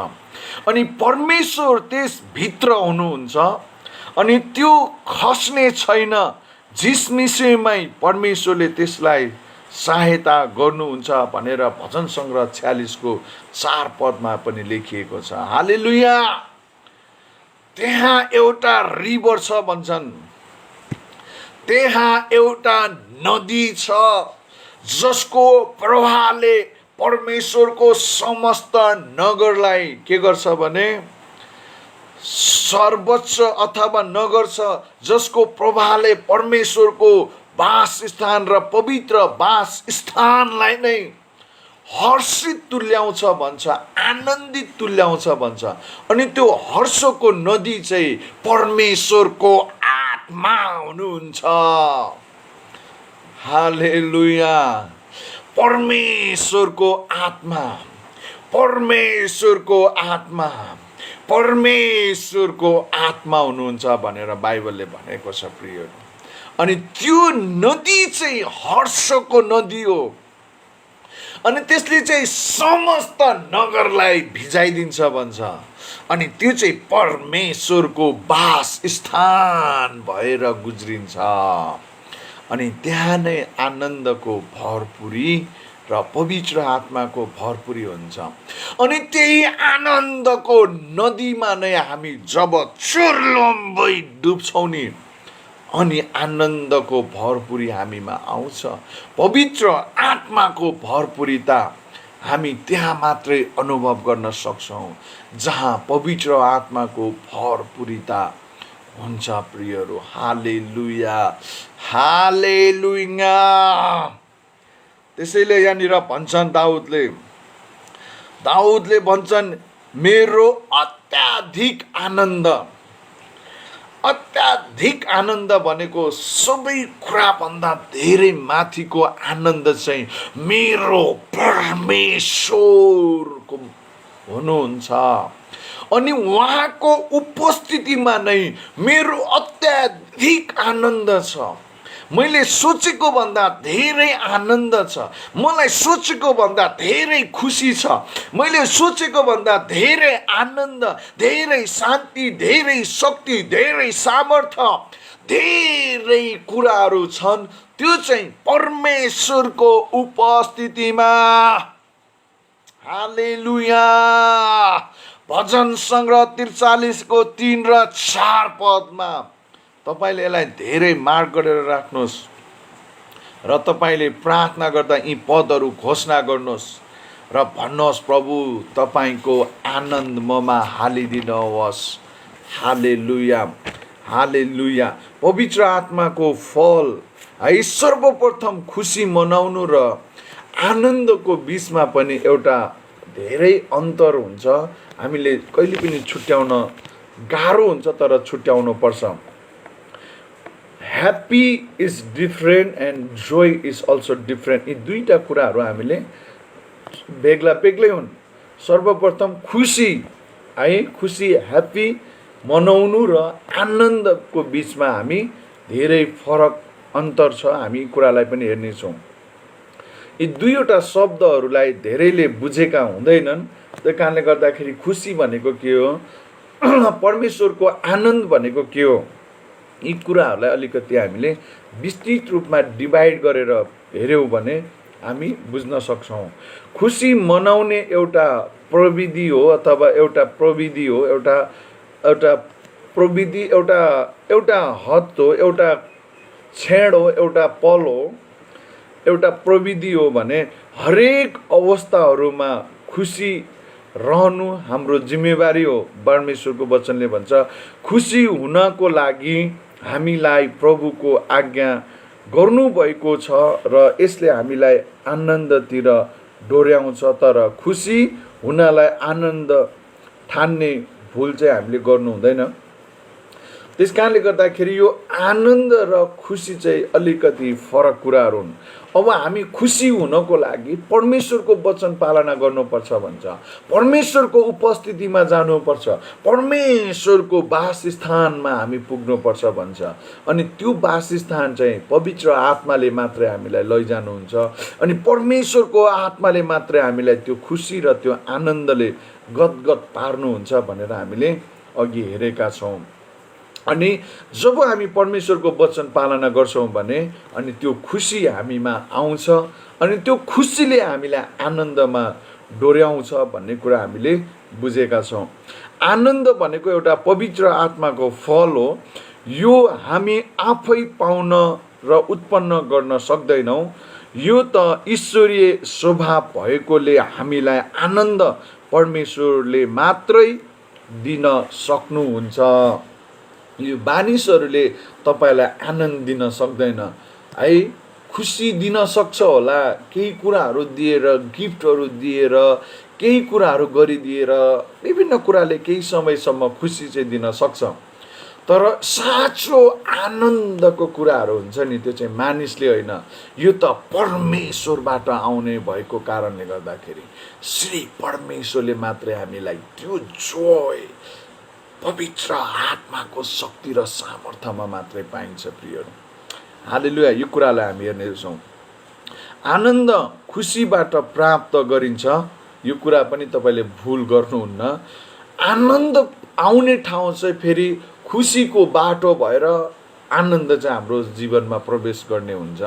अनि परमेश्वर त्यस भित्र हुनुहुन्छ अनि त्यो खस्ने छैन। झिसमिसेमै परमेश्वरले त्यसलाई सहायता गर्नुहुन्छ भनेर भजन सङ्ग्रह 46को 4 पदमा पनि लेखिएको छ। हालेलुया। त्यहाँ एउटा रिभर छ भन्छन्, त्यहाँ एउटा नदी छ जसको प्रवाहले परमेश्वरको समस्त नगरलाई के गर्छ भने, सर्वोच्च अथवा नगर छ जसको प्रवाहले परमेश्वरको वास स्थान र पवित्र वास स्थानलाई नै हर्षित तुल्याउँछ भन्छ, आनन्दित तुल्याउँछ भन्छ। अनि त्यो हर्षको नदी चाहिँ परमेश्वरको आत्मा हुनुहुन्छ। हालेलुया। परमेश्वरको आत्मा, परमेश्वरको आत्मा, परमेश्वरको आत्मा हुनुहुन्छ भनेर बाइबलले भनेको छ प्रियहरू। अनि त्यो नदी चाहिँ हर्षको नदी हो। अनि त्यसले चाहिँ समस्त नगरलाई भिजाइदिन्छ भन्छ। अनि त्यो चाहिँ परमेश्वरको वास स्थान भएर गुज्रिन्छ। अनि त्यहाँ नै आनन्दको भरपुरी र पवित्र आत्माको भरपुरी हुन्छ। अनि त्यही आनन्दको नदीमा नै हामी जब चुर्लुम्बै डुब्छौँ नि, अनि आनन्दको भरपुरी हामीमा आउँछ। पवित्र आत्माको भरपुरिता हामी त्यहाँ मात्रै अनुभव गर्न सक्छौँ जहाँ पवित्र आत्माको भरपुरिता हुन्छ प्रियहरू। हालेलुया, हालेलुया। त्यसैले यहाँनिर भन्छन् दाउदले भन्छन्, मेरो अत्याधिक आनन्द, अत्याधिक आनन्द भनेको सबै कुराभन्दा धेरै माथिको आनन्द चाहिँ मेरो परमेश्वरको हुनुहुन्छ। अनि उहाँको उपस्थितिमा नै मेरो अत्याधिक आनन्द छ। मैले सोचेको भन्दा धेरै आनन्द छ। मलाई सोचेको भन्दा धेरै खुसी छ। मैले सोचेको भन्दा धेरै आनन्द, धेरै शान्ति, धेरै शक्ति, धेरै सामर्थ्य, धेरै कुराहरू छन्। त्यो चाहिँ परमेश्वरको उपस्थितिमा। हालेलुया। भजन सङ्ग्रह 43 को 3 र 4 पदमा तपाईँले यसलाई धेरै मार्क गरेर राख्नुहोस् र तपाईँले प्रार्थना गर्दा यी पदहरू घोषणा गर्नुहोस् र भन्नुहोस्, प्रभु तपाईँको आनन्द ममा हालिदिनुहोस्। हालेलुया, हालेलुया। पवित्र आत्माको फल है, सर्वप्रथम खुसी मनाउनु र आनन्दको बिचमा पनि एउटा धेरै अन्तर हुन्छ। हामीले कहिले पनि छुट्याउन गाह्रो हुन्छ, तर छुट्याउनु पर्छ। Happy is different and Joy is also different. यी दुईटा कुराहरू हामीले बेग्ला बेग्लै हुन्। सर्वप्रथम खुसी है, खुसी ह्याप्पी मनाउनु र आनन्दको बिचमा हामी धेरै फरक अन्तर छ। हामी कुरालाई पनि हेर्नेछौँ। यी दुईवटा शब्दहरूलाई धेरैले बुझेका हुँदैनन्। त्यो कारणले गर्दाखेरि खुसी भनेको के हो, परमेश्वरको आनन्द भनेको के हो, यी कुराहरूलाई अलिकति हामीले विस्तृत रूपमा डिभाइड गरेर हेऱ्यौँ भने हामी बुझ्न सक्छौँ। खुसी मनाउने एउटा प्रविधि हो अथवा एउटा प्रविधि हो, एउटा प्रविधि, एउटा हद हो, एउटा क्षण हो, एउटा पल हो, एउटा प्रविधि हो भने हरेक अवस्थाहरूमा खुसी रहनु हाम्रो जिम्मेवारी हो। परमेश्वरको वचनले भन्छ, खुसी हुनको लागि हामीलाई प्रभुको आज्ञा गर्नुभएको छ र यसले हामीलाई आनन्दतिर डोर्याउँछ। तर खुसी हुनलाई आनन्द ठान्ने भुल चाहिँ हामीले गर्नु हुँदैन। त्यस कारणले गर्दाखेरि यो आनन्द र खुसी चाहिँ अलिकति फरक कुराहरू हुन्। अब हामी खुसी हुनको लागि परमेश्वरको वचन पालना गर्नुपर्छ भन्छ, परमेश्वरको उपस्थितिमा जानुपर्छ, परमेश्वरको वासस्थानमा हामी पुग्नुपर्छ भन्छ। अनि त्यो वासस्थान चाहिँ पवित्र आत्माले मात्रै हामीलाई लैजानुहुन्छ। अनि परमेश्वरको आत्माले मात्रै हामीलाई त्यो खुसी र त्यो आनन्दले गदगद पार्नुहुन्छ भनेर हामीले अघि हेरेका छौँ। अनि जब हामी परमेश्वरको वचन पालना गर्छौँ भने अनि त्यो खुसी हामीमा आउँछ। अनि त्यो खुसीले हामीलाई आनन्दमा डोर्याउँछ भन्ने कुरा हामीले बुझेका छौँ। आनन्द भनेको एउटा पवित्र आत्माको फल हो। यो हामी आफै पाउन र उत्पन्न गर्न सक्दैनौँ। यो त ईश्वरीय स्वभाव भएकोले हामीलाई आनन्द परमेश्वरले मात्रै दिन सक्नुहुन्छ। यो मानिसहरूले तपाईँलाई आनन्द दिन सक्दैन है। खुसी दिन सक्छ होला, केही कुराहरू दिएर, गिफ्टहरू दिएर, केही कुराहरू गरिदिएर, विभिन्न कुराले केही समयसम्म खुसी चाहिँ दिन सक्छ। तर साँचो आनन्दको कुराहरू हुन्छ नि, त्यो चाहिँ मानिसले होइन, यो त परमेश्वरबाट आउने भएको कारणले गर्दाखेरि श्री परमेश्वरले मात्रै हामीलाई त्यो जोय पवित्र आत्माको शक्ति र सामर्थ्यमा मात्रै पाइन्छ। प्रियहरू, हालेलुया। यो कुरालाई हामी हेर्नेछौँ। आनन्द खुसीबाट प्राप्त गरिन्छ, यो कुरा पनि तपाईँले भुल गर्नुहुन्न। आनन्द आउने ठाउँ चाहिँ फेरि खुसीको बाटो भएर आनन्द चाहिँ हाम्रो जीवनमा प्रवेश गर्ने हुन्छ।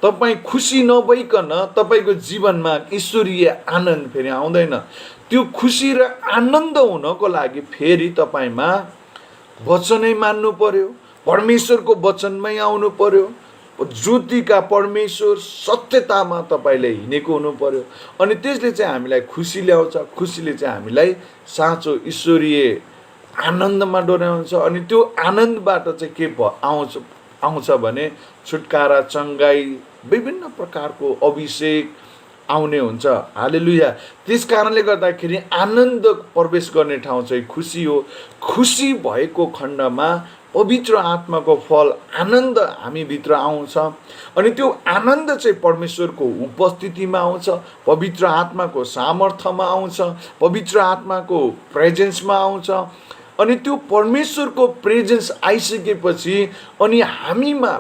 तपाईँ खुसी नभइकन तपाईँको जीवनमा ईश्वरीय आनन्द फेरि आउँदैन। त्यो खुसी र आनन्द हुनको लागि फेरि तपाईँमा वचनै मान्नु पर्यो, परमेश्वरको वचनमै आउनु पर्यो, ज्योतिका परमेश्वर सत्यतामा तपाईँले हिँडेको हुनु पर्यो। अनि त्यसले चाहिँ हामीलाई खुसी ल्याउँछ। खुसीले चाहिँ हामीलाई साँचो ईश्वरीय आनन्दमा डोर्याउँछ। अनि त्यो आनन्दबाट चाहिँ के आउँछ भने छुटकारा, चङ्गाई, विभिन्न प्रकारको अभिषेक आउने हुन्छ। हालेलुया। त्यस कारणले गर्दाखेरि आनन्द प्रवेश गर्ने ठाउँ चाहिँ खुसी हो। खुसी भएको खण्डमा पवित्र आत्माको फल आनन्द हामीभित्र आउँछ। अनि त्यो आनन्द चाहिँ परमेश्वरको उपस्थितिमा आउँछ, पवित्र आत्माको सामर्थ्यमा आउँछ, पवित्र आत्माको प्रेजेन्समा आउँछ। अनि त्यो परमेश्वरको प्रेजेन्स आइसकेपछि अनि हामीमा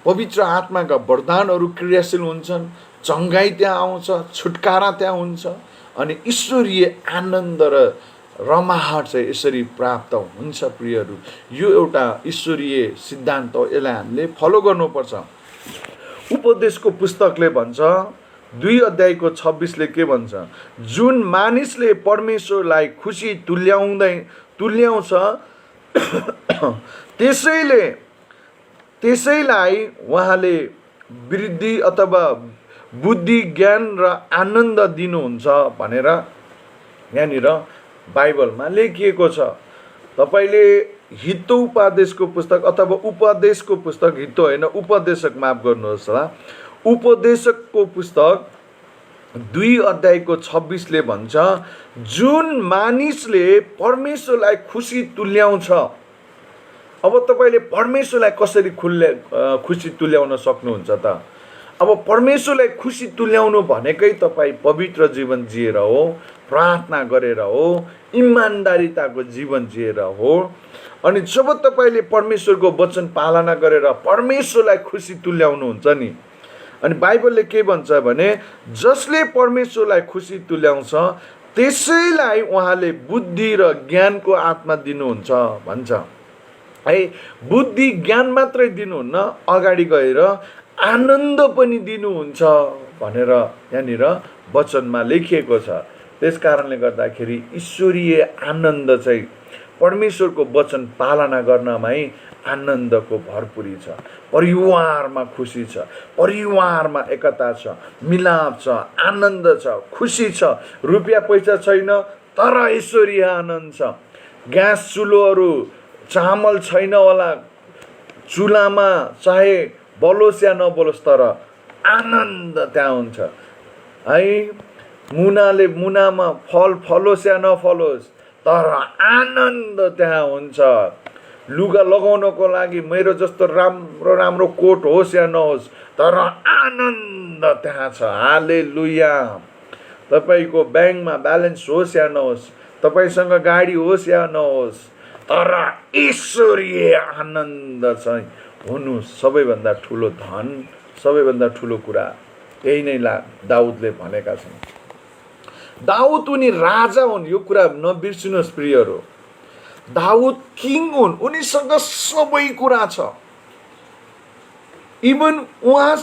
पवित्र आत्माका वरदानहरू क्रियाशील हुन्छन्, चङ्गाई त्यहाँ आउँछ, छुटकारा त्यहाँ हुन्छ। अनि ईश्वरीय आनन्द र रमाहट चाहिँ यसरी प्राप्त हुन्छ। प्रियहरू, यो एउटा ईश्वरीय सिद्धान्त हो, यसलाई हामीले फलो गर्नुपर्छ। उपदेशको पुस्तकले भन्छ 2 अध्यायको 26ले के भन्छ, जुन मानिसले परमेश्वरलाई खुसी तुल्याउँछ त्यसैलाई उहाँले वृद्धि अथवा बुद्धि, ज्ञान र आनन्द दिनुहुन्छ भनेर यहाँनिर बाइबलमा लेखिएको छ। तपाईँले हितोपदेशको पुस्तक अथवा उपदेशको पुस्तक, हितो होइन उपदेशक, माफ गर्नुहोस् होला, उपदेशकको पुस्तक 2 अध्यायको 26ले भन्छ, जुन मानिसले परमेश्वरलाई खुसी तुल्याउँछ। अब तपाईँले परमेश्वरलाई कसरी खुसी तुल्याउन सक्नुहुन्छ त? अब परमेश्वरलाई खुसी तुल्याउनु भनेकै तपाईँ पवित्र जीवन जिएर हो, प्रार्थना गरेर हो, इमान्दारिताको जीवन जिएर हो। अनि जब तपाईँले परमेश्वरको वचन पालना गरेर परमेश्वरलाई खुसी तुल्याउनुहुन्छ नि, अनि बाइबलले के भन्छ भने जसले परमेश्वरलाई खुसी तुल्याउँछ त्यसैलाई उहाँले बुद्धि र ज्ञानको आत्मा दिनुहुन्छ भन्छ। है, बुद्धि ज्ञान मात्रै दिनुहुन्न, अगाडि गएर आनन्द पनि दिनुहुन्छ भनेर यहाँनिर वचनमा लेखिएको छ। त्यस कारणले गर्दाखेरि ईश्वरीय आनन्द चाहिँ परमेश्वरको वचन पालना गर्नमै आनन्दको भरपुरी छ। परिवारमा खुसी छ, परिवारमा एकता छ, मिलाप छ, आनन्द छ, खुसी छ। रुपियाँ पैसा छैन तर ईश्वरीय आनन्द छ। ग्यास चुलोहरू, चामल छैन होला चुलामा, चाहे बलोस् या नबलोस् तर आनन्द त्यहाँ हुन्छ। है, मुनामा फल फलोस् या नफलोस् तर आनन्द त्यहाँ हुन्छ। लुगा लगाउनको लागि मेरो जस्तो राम्रो राम्रो कोट होस् या नहोस् तर आनन्द त्यहाँ छ। हालेलुया। तपाईँको ब्याङ्कमा ब्यालेन्स होस् या नहोस्, तपाईँसँग गाडी होस् या नहोस् तर ईश्वरीय आनन्द चाहिँ हुनु सबैभन्दा ठुलो धन, सबैभन्दा ठुलो कुरा। यही नै दाउदले भनेका छन्। दाउद उनी राजा हुन्, यो कुरा नबिर्सिनुहोस् प्रियहरू। दाउद किङ हुन्, उनीसँग सबै कुरा छ। इभन उहाँ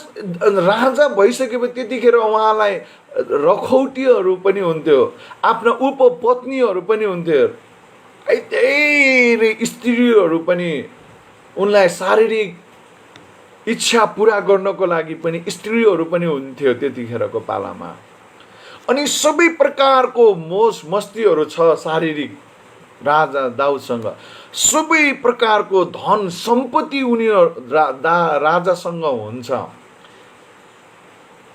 राजा भइसकेपछि त्यतिखेर उहाँलाई रखौटीहरू पनि हुन्थ्यो, आफ्ना उपपत्नीहरू पनि हुन्थ्यो, धेरै स्त्रीहरू पनि उनलाई शारीरिक इच्छा पुरा गर्नको लागि पनि स्त्रीहरू पनि हुन्थ्यो त्यतिखेरको पालामा। अनि सबै प्रकारको मोज मस्तीहरू छ शारीरिक राजा दाउदसँग। सबै प्रकारको धन सम्पत्ति उनीहरू राजासँग हुन्छ।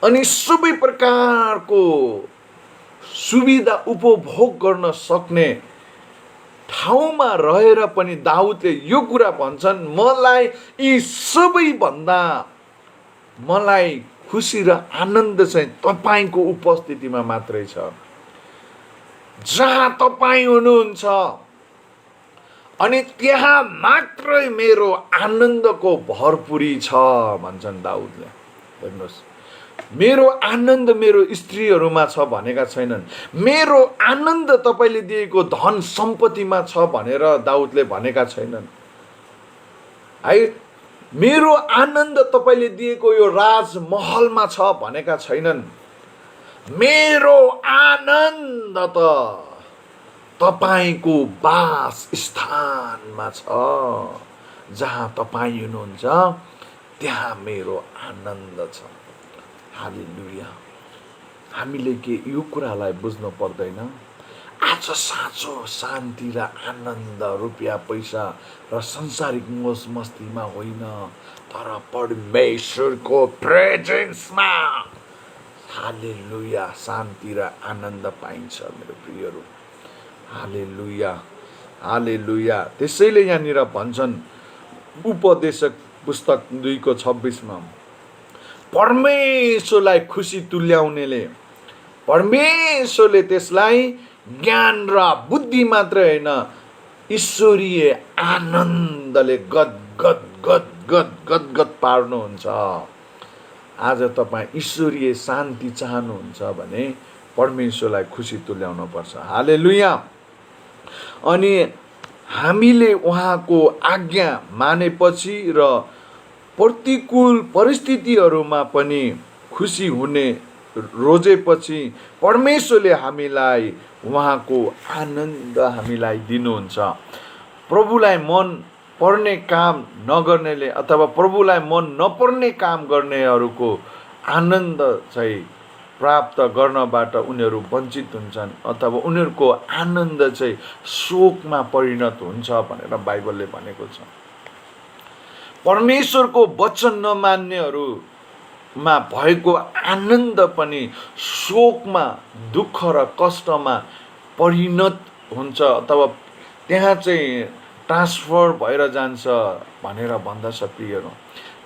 अनि सबै प्रकारको सुविधा उपभोग गर्न सक्ने ठाउँमा रहेर पनि दाउदले यो कुरा भन्छन्, मलाई यी सबैभन्दा मलाई खुसी र आनन्द चाहिँ तपाईँको उपस्थितिमा मात्रै छ। जहाँ तपाईँ हुनुहुन्छ अनि त्यहाँ मात्रै मेरो आनन्दको भरपुरी छ भन्छन् दाउदले। हेर्नुहोस्, मेरो आनन्द मेरो स्त्रीहरूमा छ भनेका छैनन्, मेरो आनन्द तपाईँले दिएको धन सम्पत्तिमा छ भनेर दाउदले भनेका छैनन्। है, मेरो आनन्द तपाईँले दिएको यो राजमहलमा छ भनेका छैनन्। मेरो आनन्द त तपाईँको वास स्थानमा छ। जहाँ तपाईँ हुनुहुन्छ त्यहाँ मेरो आनन्द छ। हालेलुया। हामीले के यो कुरालाई बुझ्नु पर्दैन? आज साँचो शान्ति र आनन्द रुपियाँ पैसा र संसारिक मोज मस्तीमा होइन, तर परमेश्वरको प्रेजेन्समा हालेलुया शान्ति र आनन्द पाइन्छ मेरो प्रियहरू। हालेलुया। हालेलुया। त्यसैले यहाँनिर भन्छन् उपदेशक पुस्तक 2:26 परमेश्वरलाई खुसी तुल्याउनेले परमेश्वरले त्यसलाई ज्ञान र बुद्धि मात्रै होइन ईश्वरीय आनन्दले गदगद गदगद गदगद पार्नुहुन्छ। आज तपाईँ ईश्वरीय शान्ति चाहनुहुन्छ भने परमेश्वरलाई खुसी तुल्याउनु पर्छ। हालेलुया। अनि हामीले उहाँको आज्ञा मानेपछि र प्रतिकूल परिस्थितिहरूमा पनि खुसी हुने रोजेपछि परमेश्वरले हामीलाई उहाँको आनन्द हामीलाई दिनुहुन्छ। प्रभुलाई मन पर्ने काम नगर्नेले अथवा प्रभुलाई मन नपर्ने काम गर्नेहरूको आनन्द चाहिँ प्राप्त गर्नबाट उनीहरू वञ्चित हुन्छन् अथवा उनीहरूको आनन्द चाहिँ शोकमा परिणत हुन्छ भनेर बाइबलले भनेको छ। परमेश्वरको वचन नमान्नेहरूमा भएको आनन्द पनि शोकमा दुःख र कष्टमा परिणत हुन्छ अथवा त्यहाँ चाहिँ ट्रान्सफर भएर जान्छ भनेर भन्दछ प्रियहरू।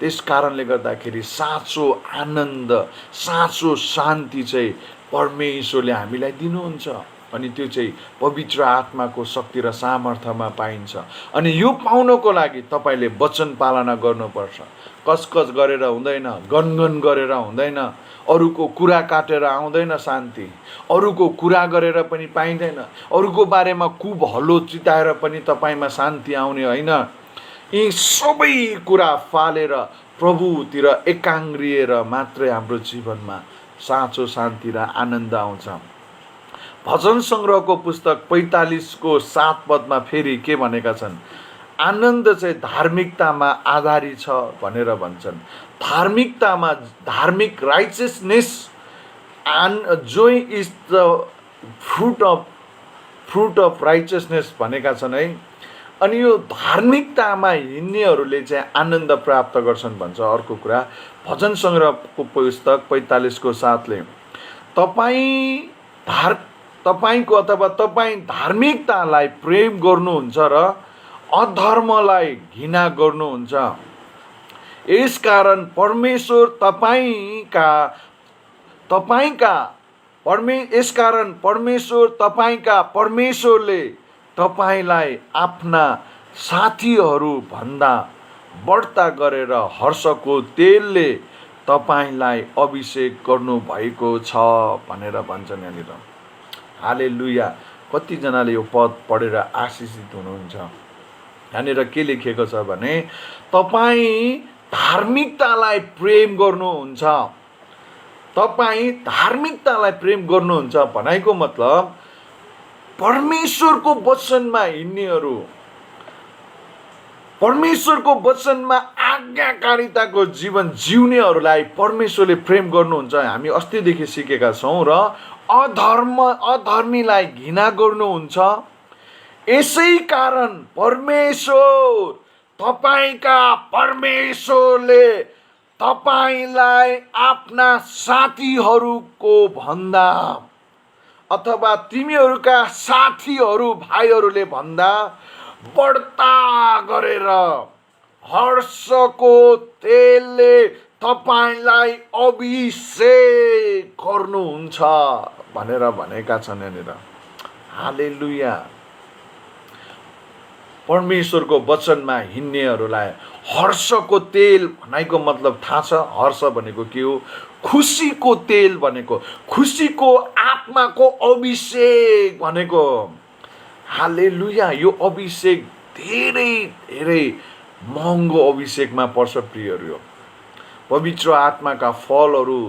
त्यस कारणले गर्दाखेरि साँचो आनन्द साँचो शान्ति चाहिँ परमेश्वरले हामीलाई दिनुहुन्छ अनि त्यो चाहिँ पवित्र आत्माको शक्ति र सामर्थ्यमा पाइन्छ। अनि यो पाउनको लागि तपाईँले वचन पालना गर्नुपर्छ। कसकस गरेर हुँदैन, गनगन गरेर हुँदैन, अरूको कुरा काटेर आउँदैन शान्ति, अरूको कुरा गरेर पनि पाइँदैन, अरूको बारेमा कुभलो चिताएर पनि तपाईँमा शान्ति आउने होइन। यी सबै कुरा फालेर प्रभुतिर एकाङ्ग्रिएर मात्रै हाम्रो जीवनमा साँचो शान्ति र आनन्द आउँछ। भजन सङ्ग्रहको पुस्तक 45:7 फेरि के भनेका छन्? आनन्द चाहिँ धार्मिकतामा आधारित छ भनेर भन्छन्। धार्मिकतामा धार्मिक righteousness and Joy is the fruit of righteousness भनेका छन् है। अनि यो धार्मिकतामा हिँड्नेहरूले चाहिँ आनन्द प्राप्त गर्छन् भन्छ। अर्को कुरा भजन सङ्ग्रहको पुस्तक 45:7 तपाईँको अथवा तपाईँ धार्मिकतालाई प्रेम गर्नुहुन्छ र अधर्मलाई घृणा गर्नुहुन्छ। यसकारण परमेश्वरले तपाईँलाई आफ्ना साथीहरू भन्दा बढ्ता गरेर हर्षको तेलले तपाईँलाई अभिषेक गर्नु भएको छ भनेर भन्छन् यहाँनिर। हालेलुया। कतिजनाले यो पद पढेर आशिषित हुनुहुन्छ। यहाँनिर के लेखिएको छ भने तपाईँ धार्मिकतालाई प्रेम गर्नुहुन्छ। तपाईँ धार्मिकतालाई प्रेम गर्नुहुन्छ भनेको मतलब परमेश्वरको वचनमा हिँड्नेहरू, परमेश्वरको वचनमा आज्ञाकारिताको जीवन जिउनेहरूलाई परमेश्वरले प्रेम गर्नुहुन्छ। हामी अस्तिदेखि सिकेका छौँ। र अधर्मीलाई घृणा गर्नुहुन्छ। यसै कारण परमेश्वरले तपाईँलाई आफ्ना साथीहरूको भन्दा अथवा तिमीहरूका साथीहरू भाइहरूले भन्दा बढ्ता गरेर हर्षको तेलले तपाईँलाई अभिषेक गर्नुहुन्छ भनेर भनेका छन् यहाँनिर। हालेलुया। परमेश्वरको वचनमा हिँड्नेहरूलाई हर्षको तेल भनेको मतलब थाहा छ? हर्ष भनेको के हो? खुसीको तेल भनेको, खुसीको आत्माको अभिषेक भनेको। हालेलुया। यो अभिषेक धेरै धेरै महँगो अभिषेकमा पर्छ प्रियहरू। यो पवित्र आत्माका फलहरू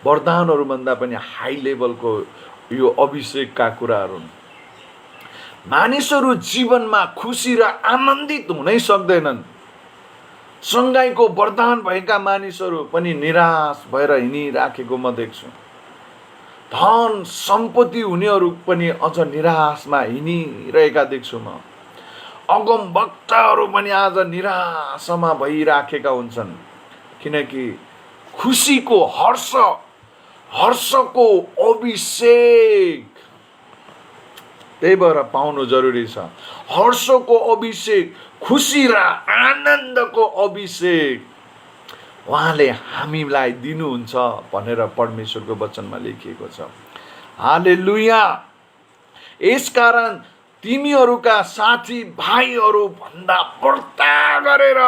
वरदानहरू भन्दा पनि हाई लेभलको यो अभिषेकका कुराहरू। मानिसहरू जीवनमा खुसी र आनन्दित हुनै सक्दैनन्। सँगाइको वरदान भएका मानिसहरू पनि निराश भएर हिँडिराखेको म देख्छु। धन सम्पत्ति हुनेहरू पनि अझ निराशमा हिँडिरहेका देख्छु म। अगम वक्ताहरू पनि आज निराशमा भइराखेका हुन्छन् किनकि खुसीको हर्षको अभिषेक त्यही भएर पाउनु जरुरी छ। हर्षको अभिषेक, खुसी र आनन्दको अभिषेक उहाँले हामीलाई दिनुहुन्छ भनेर परमेश्वरको वचनमा लेखिएको छ। हालेलुया। यसकारण तिमीहरूका साथी भाइहरू भन्दा बढ्ता गरेर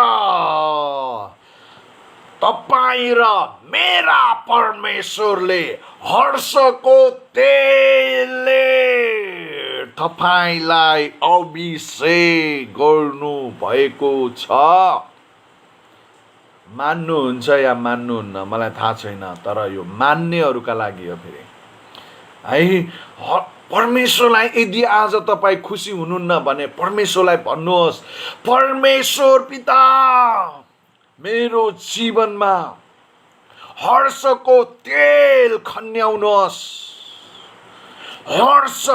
तपाईं र मेरा परमेश्वरले हर्षको तेलले तपाईलाई अभिषेक गर्नु भएको छ। मान्नुहुन्छ या मान्नुहुन्न मलाई थाहा छैन, तर यो मान्नेहरूका लागि हो। फेरि है, परमेश्वरलाई यदि आज तपाईँ खुसी हुनुहुन्न भने परमेश्वरलाई भन्नुहोस्, परमेश्वर पिता मेरो जीवनमा हर्षको तेल खन्याउनुहोस्। हर्ष,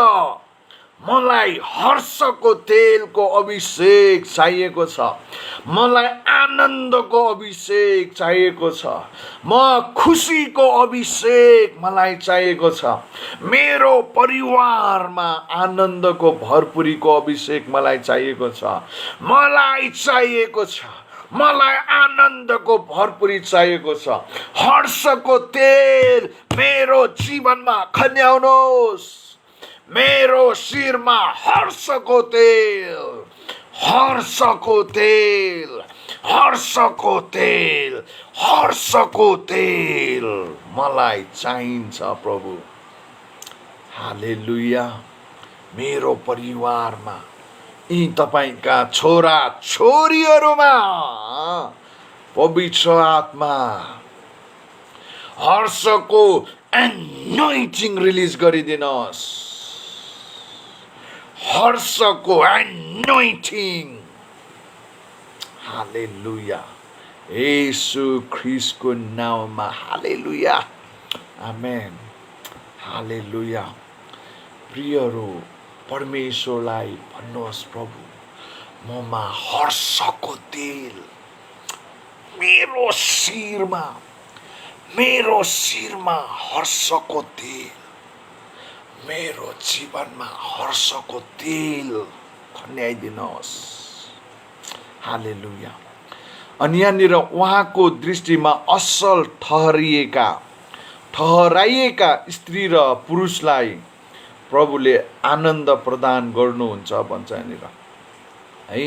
मलाई हर्षको तेलको अभिषेक चाहिएको छ। मलाई आनन्दको अभिषेक चाहिएको छ। म खुसीको अभिषेक मलाई चाहिएको छ। मेरो परिवारमा आनन्दको भरपुरीको अभिषेक मलाई चाहिएको छ। मलाई चाहिएको छ। मलाई आनन्दको भरपुरी चाहिएको छ। हर्षको तेल मेरो जीवनमा खन्याउनुहोस्। मेरो शिरमा हर्षको तेल, हर्षको तेल, हर्षको तेल, हर्षको तेल मलाई चाहिन्छ प्रभु। हालेलुया। मेरो परिवारमा, यी तपाईका छोरा छोरीहरूमा पवित्र आत्मा हर्षको एनोइन्टिङ रिलिज गरिदिनुहोस्। हर्षको एनोइन्टिङ। हालेलुया। येशू ख्रीष्टको नाममा हालेलुया। आमेन। हालेलुया। प्रियहरू, परमेश्वरलाई भन्नुहोस्, प्रभु ममा हर्षको तेल मेरो शिरमा, मेरो शिरमा हर्षको तेल, मेरो जीवनमा हर्षको तेल खन्याइदिनुहोस्। हालेलुया। अनि यहाँनिर उहाँको दृष्टिमा असल ठहराइएका स्त्री र पुरुषलाई प्रभुले आनन्द प्रदान गर्नुहुन्छ भन्छ यहाँनिर है।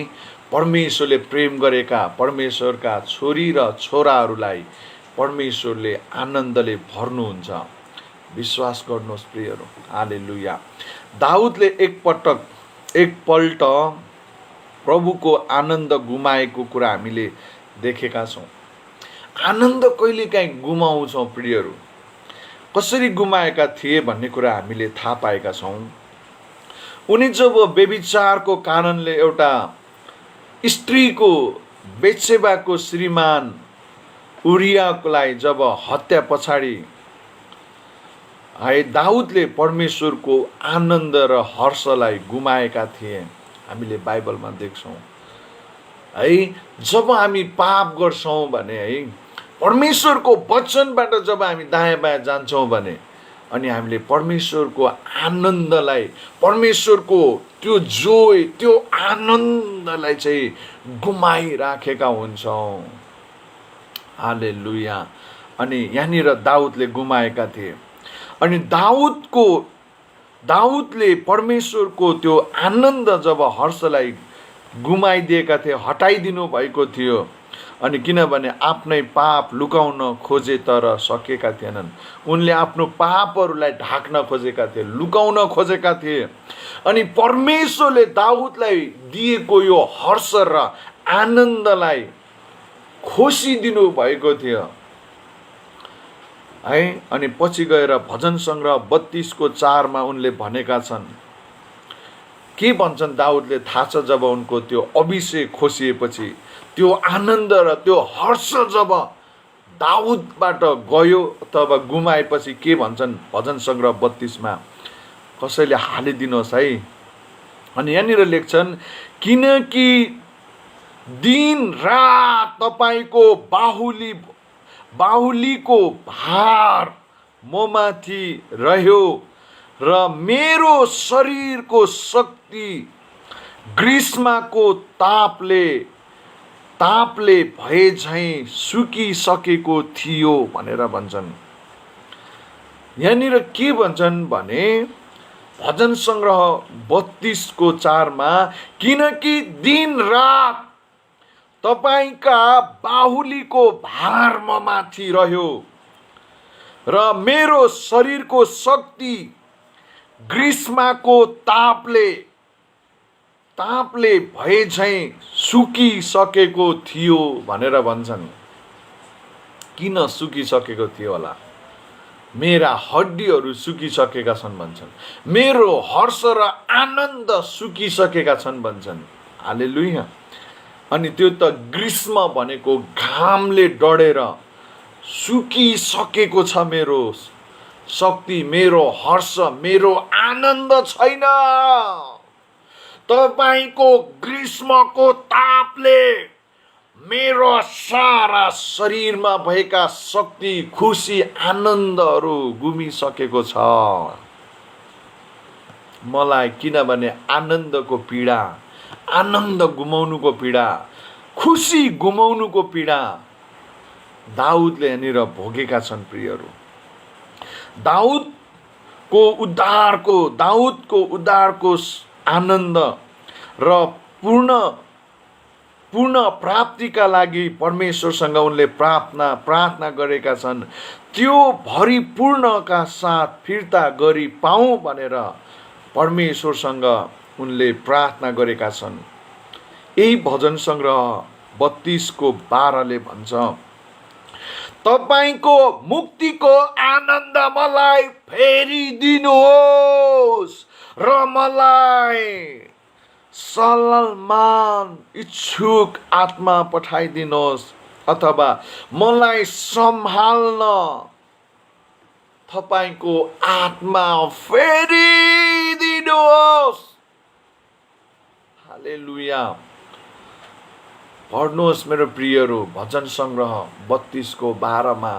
परमेश्वरले प्रेम गरेका परमेश्वरका छोरी र छोराहरूलाई परमेश्वरले आनन्दले भर्नुहुन्छ। विश्वास गर्नुहोस् प्रियहरू। हालेलुया। दाउदले एकपल्ट प्रभुको आनन्द गुमाएको कुरा हामीले देखेका छौँ। आनन्द कहिलेकाहीँ गुमाउँछौँ प्रियहरू। कसरी गुमाएका थिए भन्ने कुरा हामीले थाहा पाएका छौँ। उनी जब व्यभिचारको कारणले एउटा स्त्रीको, बेत्सेबाको श्रीमान उरियालाई जब हत्या पछाडि है दाउदले परमेश्वरको आनन्द र हर्षलाई गुमाएका थिए हामीले बाइबलमा देख्छौँ है। जब हामी पाप गर्छौँ भने है, परमेश्वरको वचनबाट जब हामी दायाँ बायाँ जान्छौँ भने अनि हामीले परमेश्वरको आनन्दलाई, परमेश्वरको त्यो जोय, त्यो आनन्दलाई चाहिँ गुमाइराखेका हुन्छौँ। हालेलुया। अनि यहाँनिर दाउदले गुमाएका थिए। अनि दाउदले परमेश्वरको त्यो आनन्द, जब हर्षलाई गुमाइदिएका थिए, हटाइदिनु भएको थियो। अनि किनभने आफ्नै पाप लुकाउन खोजे तर सकेका थिएनन्। उनले आफ्नो पापहरूलाई ढाक्न खोजेका थिए, लुकाउन खोजेका थिए। अनि परमेश्वरले दाउदलाई दिएको यो हर्ष र आनन्दलाई खोसिदिनु भएको थियो है। अनि पछि गएर भजन सङ्ग्रह 32:4 उनले भनेका छन्। के भन्छन् दाउदले थाहा छ, जब उनको त्यो अभिषेक खोसिएपछि, त्यो आनन्द र त्यो हर्ष जब दाउदबाट गयो तब गुमाएपछि के भन्छन् भजन सङ्ग्रह 32 कसैले हालिदिनुहोस् है। अनि यहाँनिर लेख्छन्, किनकि दिन रात तपाईको बाहुलीको भार ममाथि रह्यो र मेरो शरीरको शक्ति ग्रीष्मको तापले भए झैं सुकिसकेको थियो भनेर भन्छन्। यहाँनिर के भन्छन् भने भजन संग्रह 32:4 मा, किनकि दिन रात तपाईका बाहुलीको भार म माथि रह्यो र मेरो शरीरको शक्ति ग्रीष्मको तापले भए झैं सुकिसकेको थियो भनेर भन्छन्। किन सुकिसकेको थियो होला? मेरा हड्डीहरू सुकिसकेका छन् भन्छन्। मेरो हर्ष र आनन्द सुकिसकेका छन् भन्छन्। हालेलुया। अनि त्यो त ग्रीष्म भनेको घामले डढेर सुकिसकेको छ मेरो शक्ति, मेरो हर्ष, मेरो आनन्द छैन। तपाईको ग्रीष्मको तापले मेरो सारा शरीरमा भएका शक्ति, खुसी, आनन्दहरू गुमिसकेको छ मलाई। किनभने आनन्दको पीडा, आनन्द गुमाउनुको पीडा, खुसी गुमाउनुको पीडा दाउदले यहाँनिर भोगेका छन् प्रियहरू। दाउदको उद्धारको आनन्द र पूर्ण प्राप्तिका लागि परमेश्वरसँग उनले प्रार्थना गरेका छन्। त्यो भरिपूर्णका साथ फिर्ता गरी पाऊँ भनेर परमेश्वरसँग उनले प्रार्थना गरेका छन्। यही भजन संग्रह 32:12 भन्छ, तपाईको मुक्तिको आनन्द मलाई फेरि दिनुहोस् र मलाई सलमान इच्छुक आत्मा पठाइदिनुहोस्, अथवा मलाई सम्हाल्न तपाईको आत्मा फेरि दिनुहोस्। हालेलुया। पढ्नुहोस् मेरो प्रियहरू, भजन संग्रह 32:12 मा।